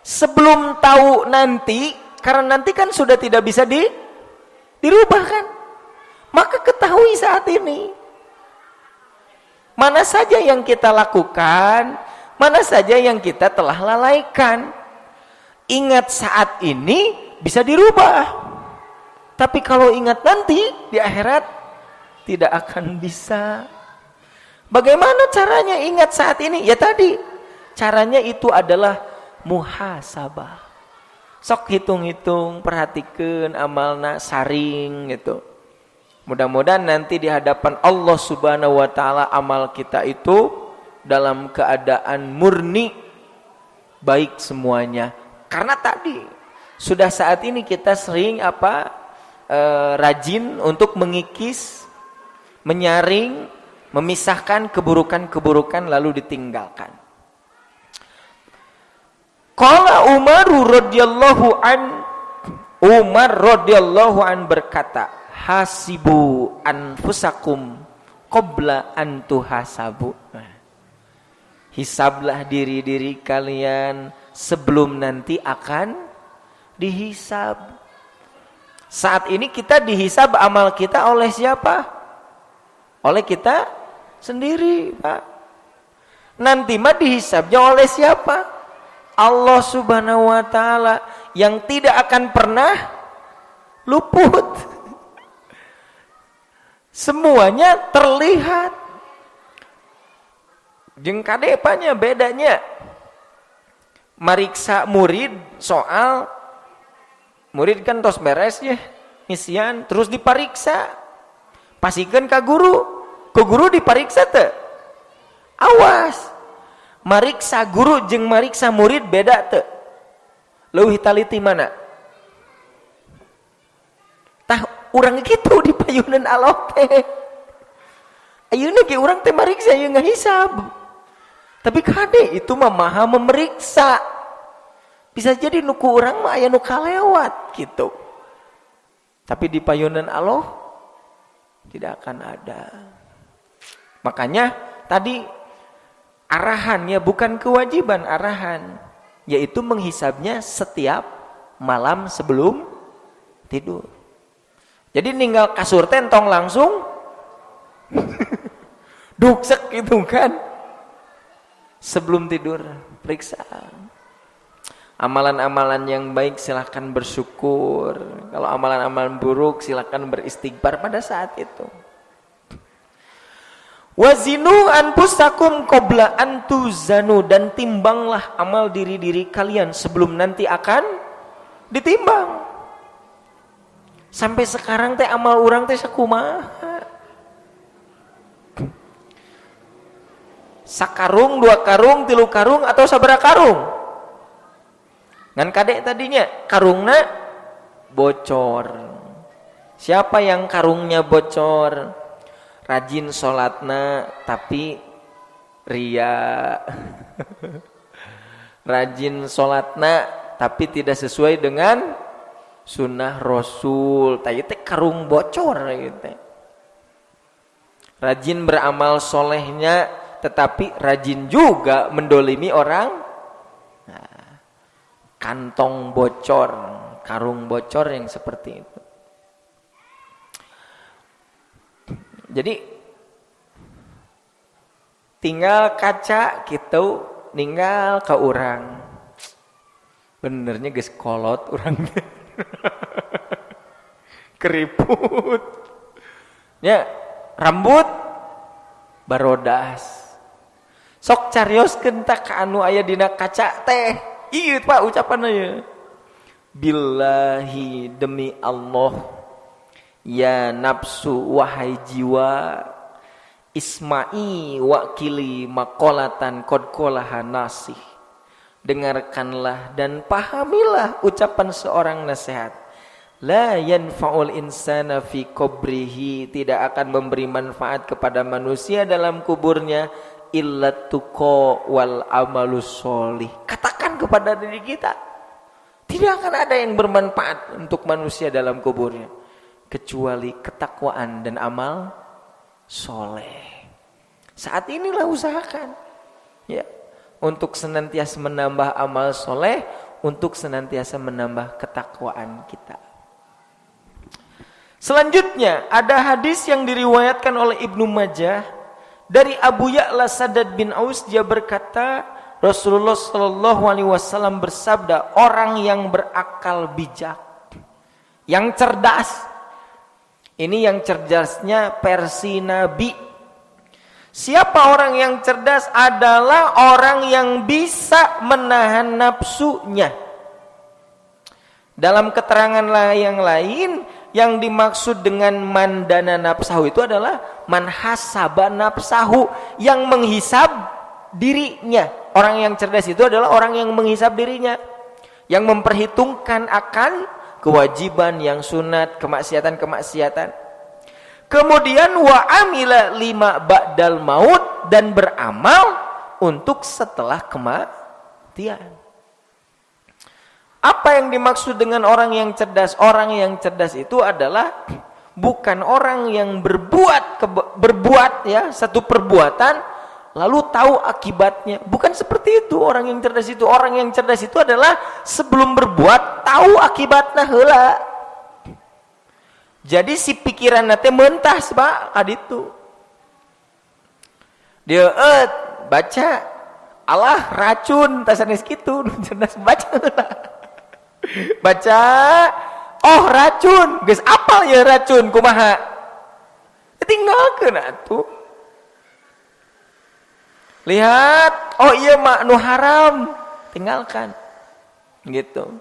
S1: Sebelum tahu nanti, karena nanti kan sudah tidak bisa dirubah kan. Maka ketahui saat ini mana saja yang kita lakukan, mana saja yang kita telah lalaikan. Ingat saat ini bisa dirubah. Tapi kalau ingat nanti di akhirat tidak akan bisa. Bagaimana caranya ingat saat ini? Ya tadi, caranya itu adalah muhasabah. Sok hitung-hitung, perhatikan amalna, saring gitu. Mudah-mudahan nanti di hadapan Allah Subhanahu wa taala amal kita itu dalam keadaan murni baik semuanya. Karena tadi sudah saat ini kita sering rajin untuk mengikis, menyaring, memisahkan keburukan-keburukan lalu ditinggalkan. Qala Umar radhiyallahu an berkata, hasibu anfusakum qabla an tuhasabu. Hisablah diri-diri kalian sebelum nanti akan dihisab. Saat ini kita dihisab amal kita oleh siapa? Oleh kita sendiri, Pak. Nanti mah dihisabnya oleh siapa? Allah Subhanahu wa taala yang tidak akan pernah luput. Semuanya terlihat. Jeung kadepanya bedanya. Mariksa murid soal murid kan tos beres ya, misian terus dipariksa. Pasikeun ka guru. Ku guru dipariksa teu? Awas. Mariksa guru jeung mariksa murid beda teu? Leuwih taliti mana? Tah urang kitu di payunan Allah teh. Ayeuna ge urang teh mariksa ieu ngahisab. Tapi kade itu mah maha memeriksa. Bisa jadi nuku urang mah aya nu kalewat gitu. Tapi di payunan Allah tidak akan ada. Makanya tadi arahan ya, bukan kewajiban, arahan. yaitu menghisabnya setiap malam sebelum tidur. Jadi ninggal kasur tentong langsung duksek gitu kan. Sebelum tidur periksa. Amalan-amalan yang baik silakan bersyukur. Kalau amalan-amalan buruk silakan beristighfar pada saat itu. Wazinu anfusakum qabla an tuzanu, dan timbanglah amal diri-diri kalian sebelum nanti akan ditimbang. Sampai sekarang teh amal urang teh sakumaha? Sakarung, 2 karung, 3 karung, atau sabaraha karung? Ngan kadek tadinya karungna bocor. Siapa yang karungnya bocor? Rajin sholatna tapi ria. Rajin sholatna tapi tidak sesuai dengan sunnah Rasul. Tadi teh karung bocor gitu. Rajin beramal solehnya tetapi rajin juga mendolimi orang. Kantong bocor, karung bocor yang seperti itu. Jadi tinggal kaca gitu, ninggal ke urang. Benernya geus kolot urang. Keriput. Ya, rambut barodas. Sok carioskeun ta ka anu aya dina kaca teh. Iya Pak ucapannya. Billahi, demi Allah, ya nafsu wahai jiwa, isma'i wakili makolatan qad qolaha nasih. Dengarkanlah dan pahamilah ucapan seorang nasihat. La yanfa'ul insana fi qabrihi, tidak akan memberi manfaat kepada manusia dalam kuburnya illa tuqa wal amalus sholih. Katakan kepada diri kita, tidak akan ada yang bermanfaat untuk manusia dalam kuburnya kecuali ketakwaan dan amal soleh. Saat inilah usahakan ya, untuk senantiasa menambah amal soleh, untuk senantiasa menambah ketakwaan kita. Selanjutnya ada hadis yang diriwayatkan oleh Ibnu Majah dari Abu Ya'la Sadad bin Aus. Dia berkata, Rasulullah Shallallahu Alaihi Wasallam bersabda, orang yang berakal bijak, yang cerdas, ini yang cerdasnya versi Nabi. Siapa orang yang cerdas? Adalah orang yang bisa menahan nafsunya. Dalam keterangan yang lain, yang dimaksud dengan mandana nafsahu itu adalah manhasaba nafsahu, yang menghisab dirinya. Orang yang cerdas itu adalah orang yang menghisab dirinya, yang memperhitungkan akan kewajiban yang sunat, kemaksiatan-kemaksiatan. Kemudian wa amila lima ba'dal maut, dan beramal untuk setelah kematian. Apa yang dimaksud dengan orang yang cerdas? Orang yang cerdas itu adalah bukan orang yang berbuat ya satu perbuatan lalu tahu akibatnya. Bukan seperti itu orang yang cerdas itu. Orang yang cerdas itu adalah sebelum berbuat tahu akibatnya heula. Jadi si pikiran teh mentas Pak kaditu. Dia baca Allah racun tasanes kitu, cerdas baca heula. Baca oh racun, geus apal ya racun kumaha? Tinggalkeun atuh. Lihat, oh iya mak nu haram, tinggalkan. Gitu.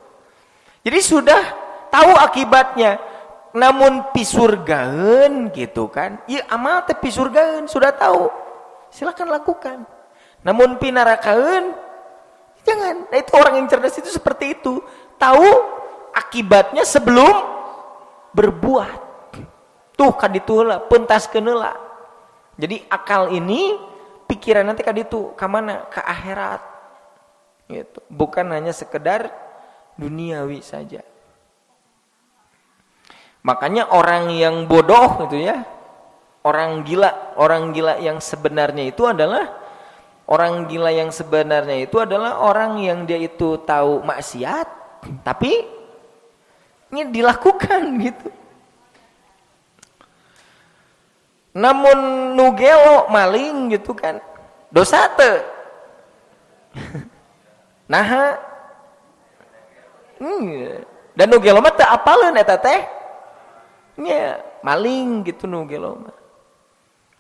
S1: Jadi sudah tahu akibatnya. Namun pisurgaeun gitu kan. Ieu amal teh pisurgaeun, sudah tahu. Silakan lakukan. Namun pinarakaeun jangan. Nah, itu orang yang cerdas itu seperti itu. Tahu akibatnya sebelum berbuat. Tuh kaditu heula, pentaskeun heula. Jadi akal ini, pikiran nanti kaditu ka mana? Ka akhirat. Gitu. Bukan hanya sekedar duniawi saja. Makanya orang yang bodoh itu ya, orang gila yang sebenarnya itu adalah Orang gila yang sebenarnya itu adalah orang yang dia itu tahu maksiat, tapi ini dilakukan gitu. Namun nugelo maling gitu kan, dosa teu. Nah, dan nugelo mah teu apaleun eta teh. Nya maling gitu nugelo mah.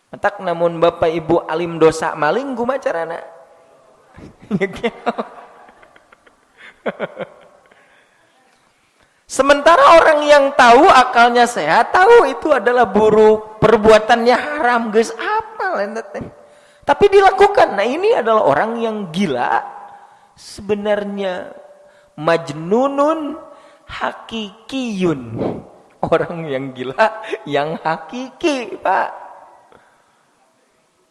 S1: Matak namun bapak ibu alim dosa maling kumaha carana? Sementara orang yang tahu akalnya sehat, tahu itu adalah buruk, perbuatannya haram, geus apal eta teh. Tapi dilakukan. Nah, ini adalah orang yang gila sebenarnya majnunun hakikiyun. Orang yang gila yang hakiki, Pak.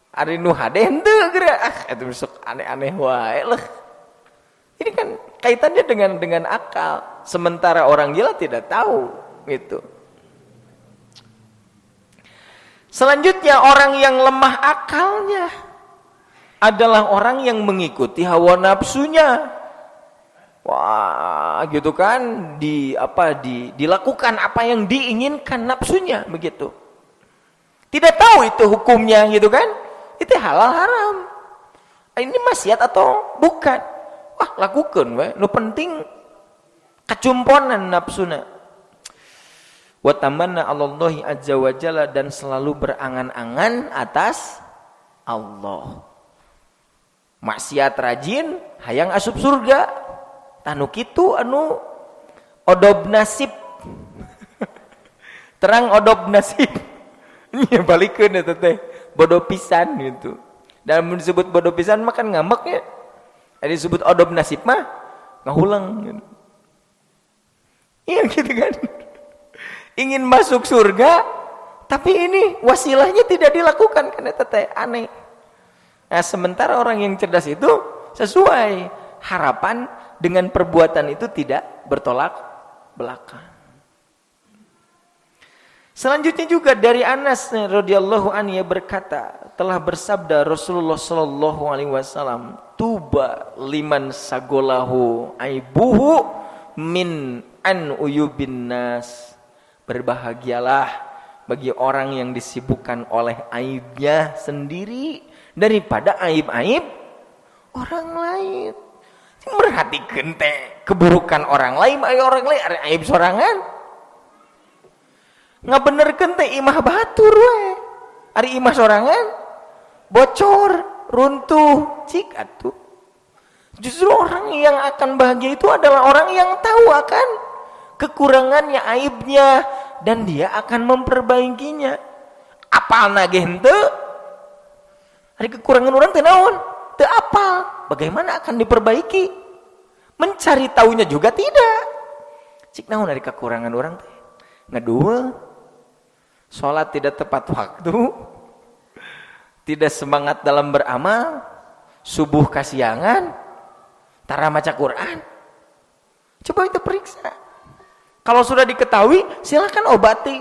S1: Ari nu hade henteu geura. Eta sok aneh-aneh wae lah. Ini kan kaitannya dengan akal. Sementara orang gila tidak tahu gitu. Selanjutnya orang yang lemah akalnya adalah orang yang mengikuti hawa nafsunya. Wah, gitu kan, dilakukan apa yang diinginkan nafsunya begitu. Tidak tahu itu hukumnya gitu kan? Itu halal haram. Ini maksiat atau bukan? Wah, lakukan we. Nu penting kacumponan nafsuna. Wa tamanna 'alallahi azza wa jalla, dan selalu berangan-angan atas Allah. Maksiat rajin hayang asup surga. Tanu kitu anu odob nasib. Terang odob nasib. Nya balikeun eta teh bodoh pisan gitu. Dan mun disebut bodoh pisan mah kan ngambek ya. Ada disebut odob nasib mah ngahulang gitu. Iya gitu kan. Ingin masuk surga tapi ini wasilahnya tidak dilakukan kan eta teh aneh. Nah, sementara orang yang cerdas itu sesuai harapan dengan perbuatan itu tidak bertolak belakang. Selanjutnya juga dari Anas radhiyallahu anhu berkata, telah bersabda Rasulullah sallallahu alaihi wasallam, tuba liman sagolahu aibuhu min an uyubin nas. Berbahagialah bagi orang yang disibukkan oleh aibnya sendiri daripada aib-aib orang lain. Merhatikan teh keburukan orang lain, orang lain ada aib sorangan. Ngabenerkeun teh imah batur we. Ari imah sorangan bocor, runtuh, cik atuh. Justru orang yang akan bahagia itu adalah orang yang tahu akan kekurangannya, aibnya, dan dia akan memperbaikinya. Apalna ge henteu? Ari kekurangan orang teh naon? Teu apal. Bagaimana akan diperbaiki? Mencari tahunya juga tidak. Cik naon dari kekurangan orang teh? Ngaduel, sholat tidak tepat waktu, tidak semangat dalam beramal, subuh kasiangan, tara maca Quran. Coba itu periksa. Kalau sudah diketahui, silakan obati.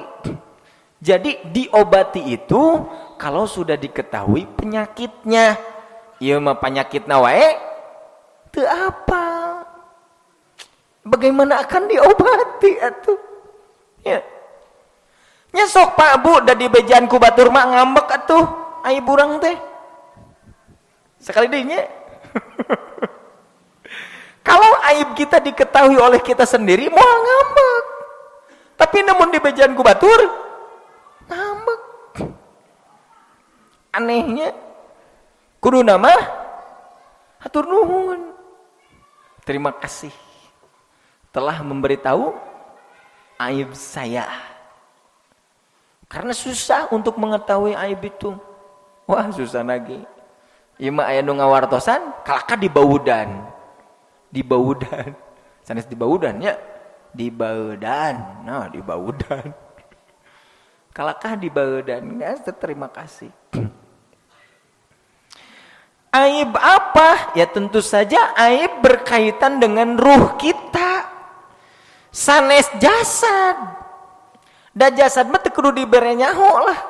S1: Jadi diobati itu kalau sudah diketahui penyakitnya. Ieu mah penyakitna wae teu apa. Bagaimana akan diobati atuh? Ya. Nya sok Pak Bu da dibejaan ku batur mah ngambek atuh aib urang teh. Sekali deui nya. Kalau aib kita diketahui oleh kita sendiri moal ngambek. Tapi namun dibejaan ku batur ngambek. Anehnya kudu nama hatur nuhun. Terima kasih telah memberitahu aib saya. Karena susah untuk mengetahui aib itu. Wah, susah lagi. Ieu mah aya nu ngawartosan kalaka di baudan. Di baudan. Sanes di baudan nya. Di baudan. Nah, di baudan. Kalakah di baudan. Ya, terima kasih. Aib apa? Ya tentu saja aib berkaitan dengan ruh kita. Sanes jasad. Da jasad mah teu kudu dibere nyaho lah.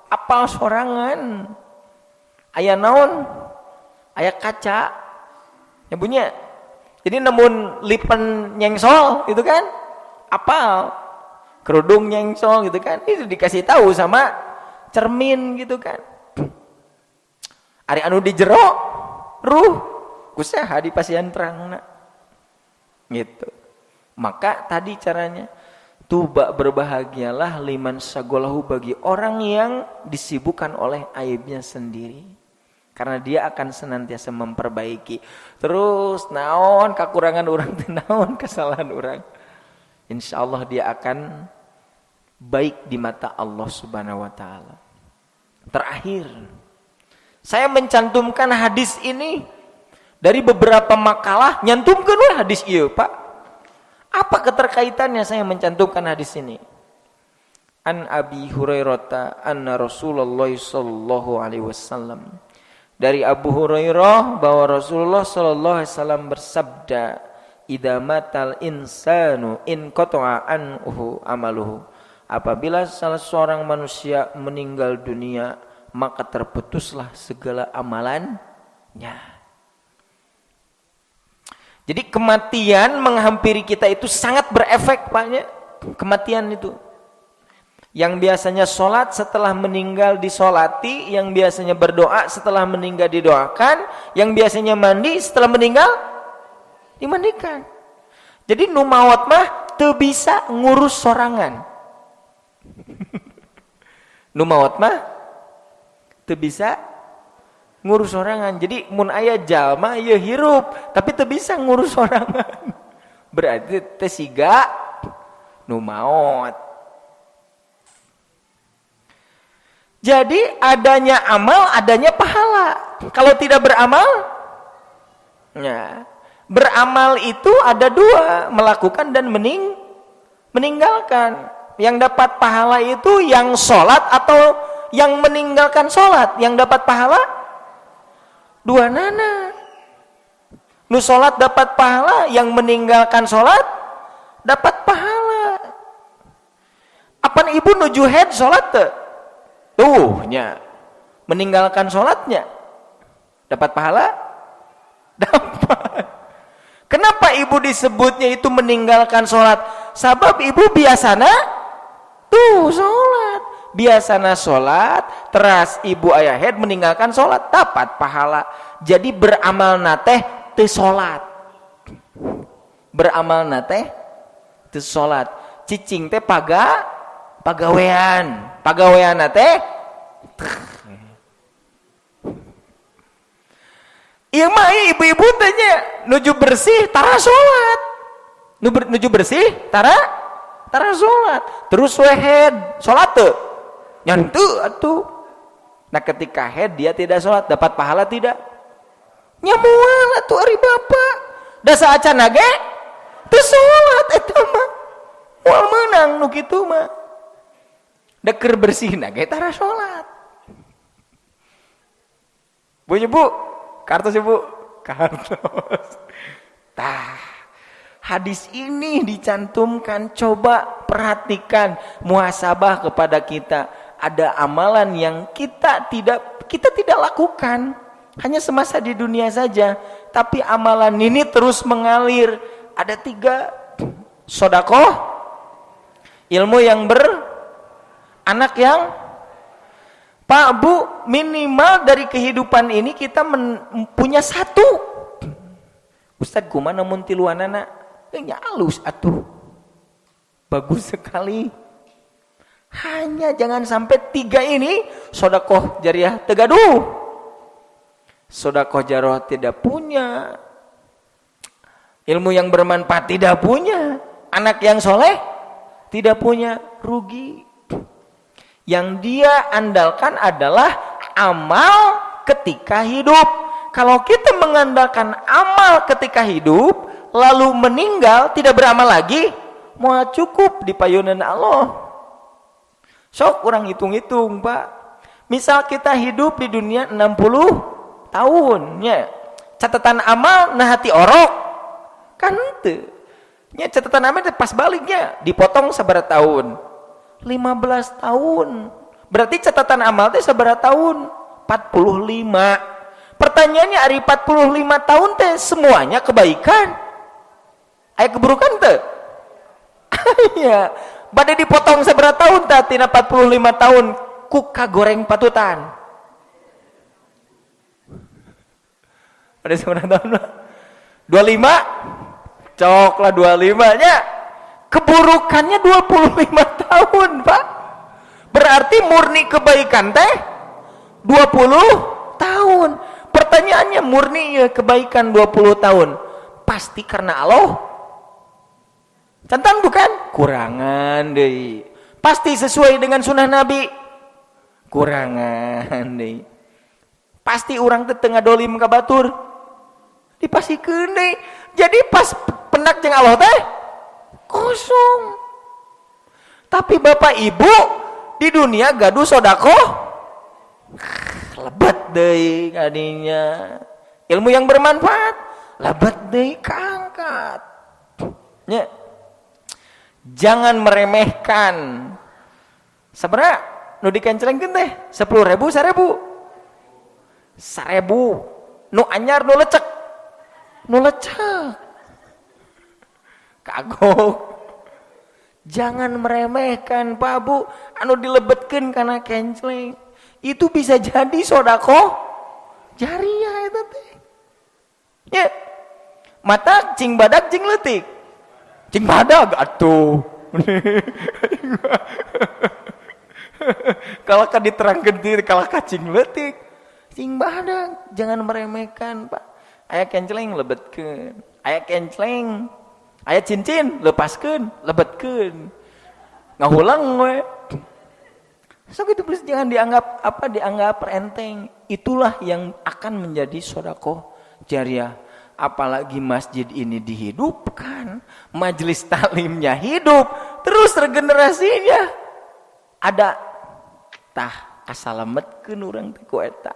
S1: Apal sorangan. Aya naon? aya kaca ya punya. Jadi namun lipen nyengsol itu kan apal, kerudung nyengsol gitu kan, itu dikasih tahu sama cermin gitu kan. Ari anu di jero ruh kusaha di pasiean terangna gitu. Maka tadi caranya tuba berbahagialah liman sagolahu bagi orang yang disibukkan oleh aibnya sendiri. Karena dia akan senantiasa memperbaiki. Terus naon kekurangan orang, naon kesalahan orang. Insya Allah dia akan baik di mata Allah Subhanahu wa taala. Terakhir, saya mencantumkan hadis ini dari beberapa makalah, nyantumkeun we hadis ieu, Pak. Apa keterkaitannya saya mencantumkan hadis ini? An Abi Hurairah anna Rasulullah sallallahu alaihi wasallam. Dari Abu Hurairah bahwa Rasulullah sallallahu alaihi wasallam bersabda, "Idza matal insanu in qata'a anhu amaluhu." Apabila salah seorang manusia meninggal dunia, maka terputuslah segala amalannya. Jadi kematian menghampiri kita itu sangat berefek, Paknya. Kematian itu. Yang biasanya sholat setelah meninggal disolati, yang biasanya berdoa setelah meninggal didoakan, yang biasanya mandi setelah meninggal dimandikan. Jadi nu maot mah teu bisa ngurus sorangan. Nu maot mah teu bisa ngurus sorangan. Jadi mun aya jalma ieu hirup tapi teu bisa ngurus sorangan. Berarti teh siga nu maot. Jadi adanya amal, adanya pahala. Kalau tidak beramal, ya, beramal itu ada dua, melakukan dan meninggalkan. Yang dapat pahala itu yang sholat atau yang meninggalkan sholat. Yang dapat pahala dua nana. Nu sholat dapat pahala, yang meninggalkan sholat dapat pahala. Apaan ibu nuju head sholat tuh? Tuhnya meninggalkan sholatnya dapat pahala? Dapat. Kenapa ibu disebutnya itu meninggalkan sholat? Sabab ibu biasana tuh sholat, biasana sholat, teras ibu ayah head meninggalkan sholat dapat pahala. Jadi beramal nateh teu sholat, beramal nateh teu sholat. Cicing teh pagawean teh ieu mah ibu-ibu teh nya nuju bersih tara salat, nuju bersih tara salat, terus we head salat teu nyan teu atuh. Nah ketika head dia tidak salat dapat pahala tidak? Nya moal atuh ari bapak da saacana ge teu salat eta mah moal meunang nu kitu mah. Deker bersih na ge tara salat. Bu, kartos ibu, kartos. Tah, hadis ini dicantumkan, coba perhatikan, muhasabah kepada kita. Ada amalan yang kita tidak lakukan, hanya semasa di dunia saja, tapi amalan ini terus mengalir. Ada 3, sedekah, ilmu yang anak yang Pak Bu, minimal dari kehidupan ini kita punya 1. Ustaz kumaha namun tiluanana? Nya alus atuh. Bagus sekali. Hanya jangan sampai 3 ini sedekah jariah teu gaduh. Sedekah jariah tidak punya. Ilmu yang bermanfaat tidak punya. Anak yang soleh tidak punya, rugi. Yang dia andalkan adalah amal ketika hidup. Kalau kita mengandalkan amal ketika hidup, lalu meninggal tidak beramal lagi, mau cukup di payunan Allah. Sok kurang hitung-hitung, Pak. Misal kita hidup di dunia 60 tahun, ya. Catatan amal nah hati orok. Kan teu. Nya catatan amal pas baliknya dipotong sabaraha tahun? 15 tahun. Berarti catatan amal teh sabaraha tahun? 45. Pertanyaannya hari 45 tahun teh semuanya kebaikan. Aya keburukan teh? Iya. Bade dipotong seberapa tahun teh tina 45 tahun ku kagoreng patutan. Pada seberapa tahun? 25? Cok lah 25 nya. Keburukannya 25 tahun, Pak. Berarti murni kebaikan teh 20 tahun. Pertanyaannya murni ya kebaikan 20 tahun. Pasti karena Allah? Centang bukan? Kurangan deh. Pasti sesuai dengan sunnah Nabi? Kurangan deh. Pasti orang tetengah dolim ka batur? Dipasikeun deui. Jadi pas pendak jeung Allah teh kosong. Tapi Bapak Ibu di dunia gaduh sedekah lebat deui kadinya. Ilmu yang bermanfaat lebat deui kaangkat. Nya. Jangan meremehkan. Sabaraha nu dikencelengkeun teh? 10.000, 1.000. 1.000. Nu anyar nu lecek. Nu lecek. Kagok. Jangan meremehkan Pak Bu anu dilebetkeun kana kenceleng. Itu bisa jadi sedekah jariah eta teh. Ya. Mata cing badak cing leutik. Cing badag atuh. Kalau ka diterangkeun teh kalau ka cing leutik, cing badag, jangan meremehkan, Pak. Aya kenceleng lebetkeun. Aya kenceleng, aya cincin lepaskeun, lebetkeun. Ngahulang we. Sok itu please jangan dianggap enteng. Itulah yang akan menjadi sedekah jariah. Apalagi masjid ini dihidupkan, majelis taklimnya hidup, terus regenerasinya ada tah kasalametkeun urang teh ku eta.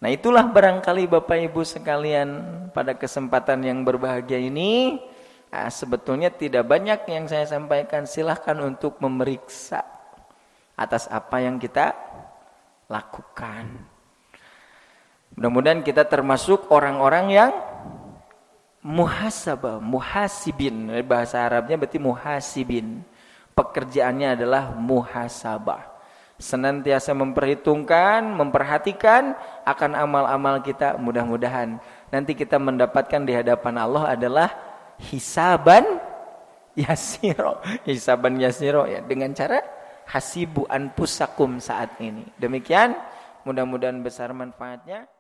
S1: Nah, itulah barangkali Bapak Ibu sekalian pada kesempatan yang berbahagia ini, sebetulnya tidak banyak yang saya sampaikan. Silahkan untuk memeriksa atas apa yang kita lakukan. Mudah-mudahan kita termasuk orang-orang yang muhasabah, muhasibin. Bahasa Arabnya berarti muhasibin. Pekerjaannya adalah muhasabah. Senantiasa memperhitungkan, memperhatikan akan amal-amal kita. Mudah-mudahan nanti kita mendapatkan di hadapan Allah adalah hisaban yasiro. Hisaban yasiro ya, dengan cara hasibu anfusakum saat ini. Demikian, mudah-mudahan besar manfaatnya.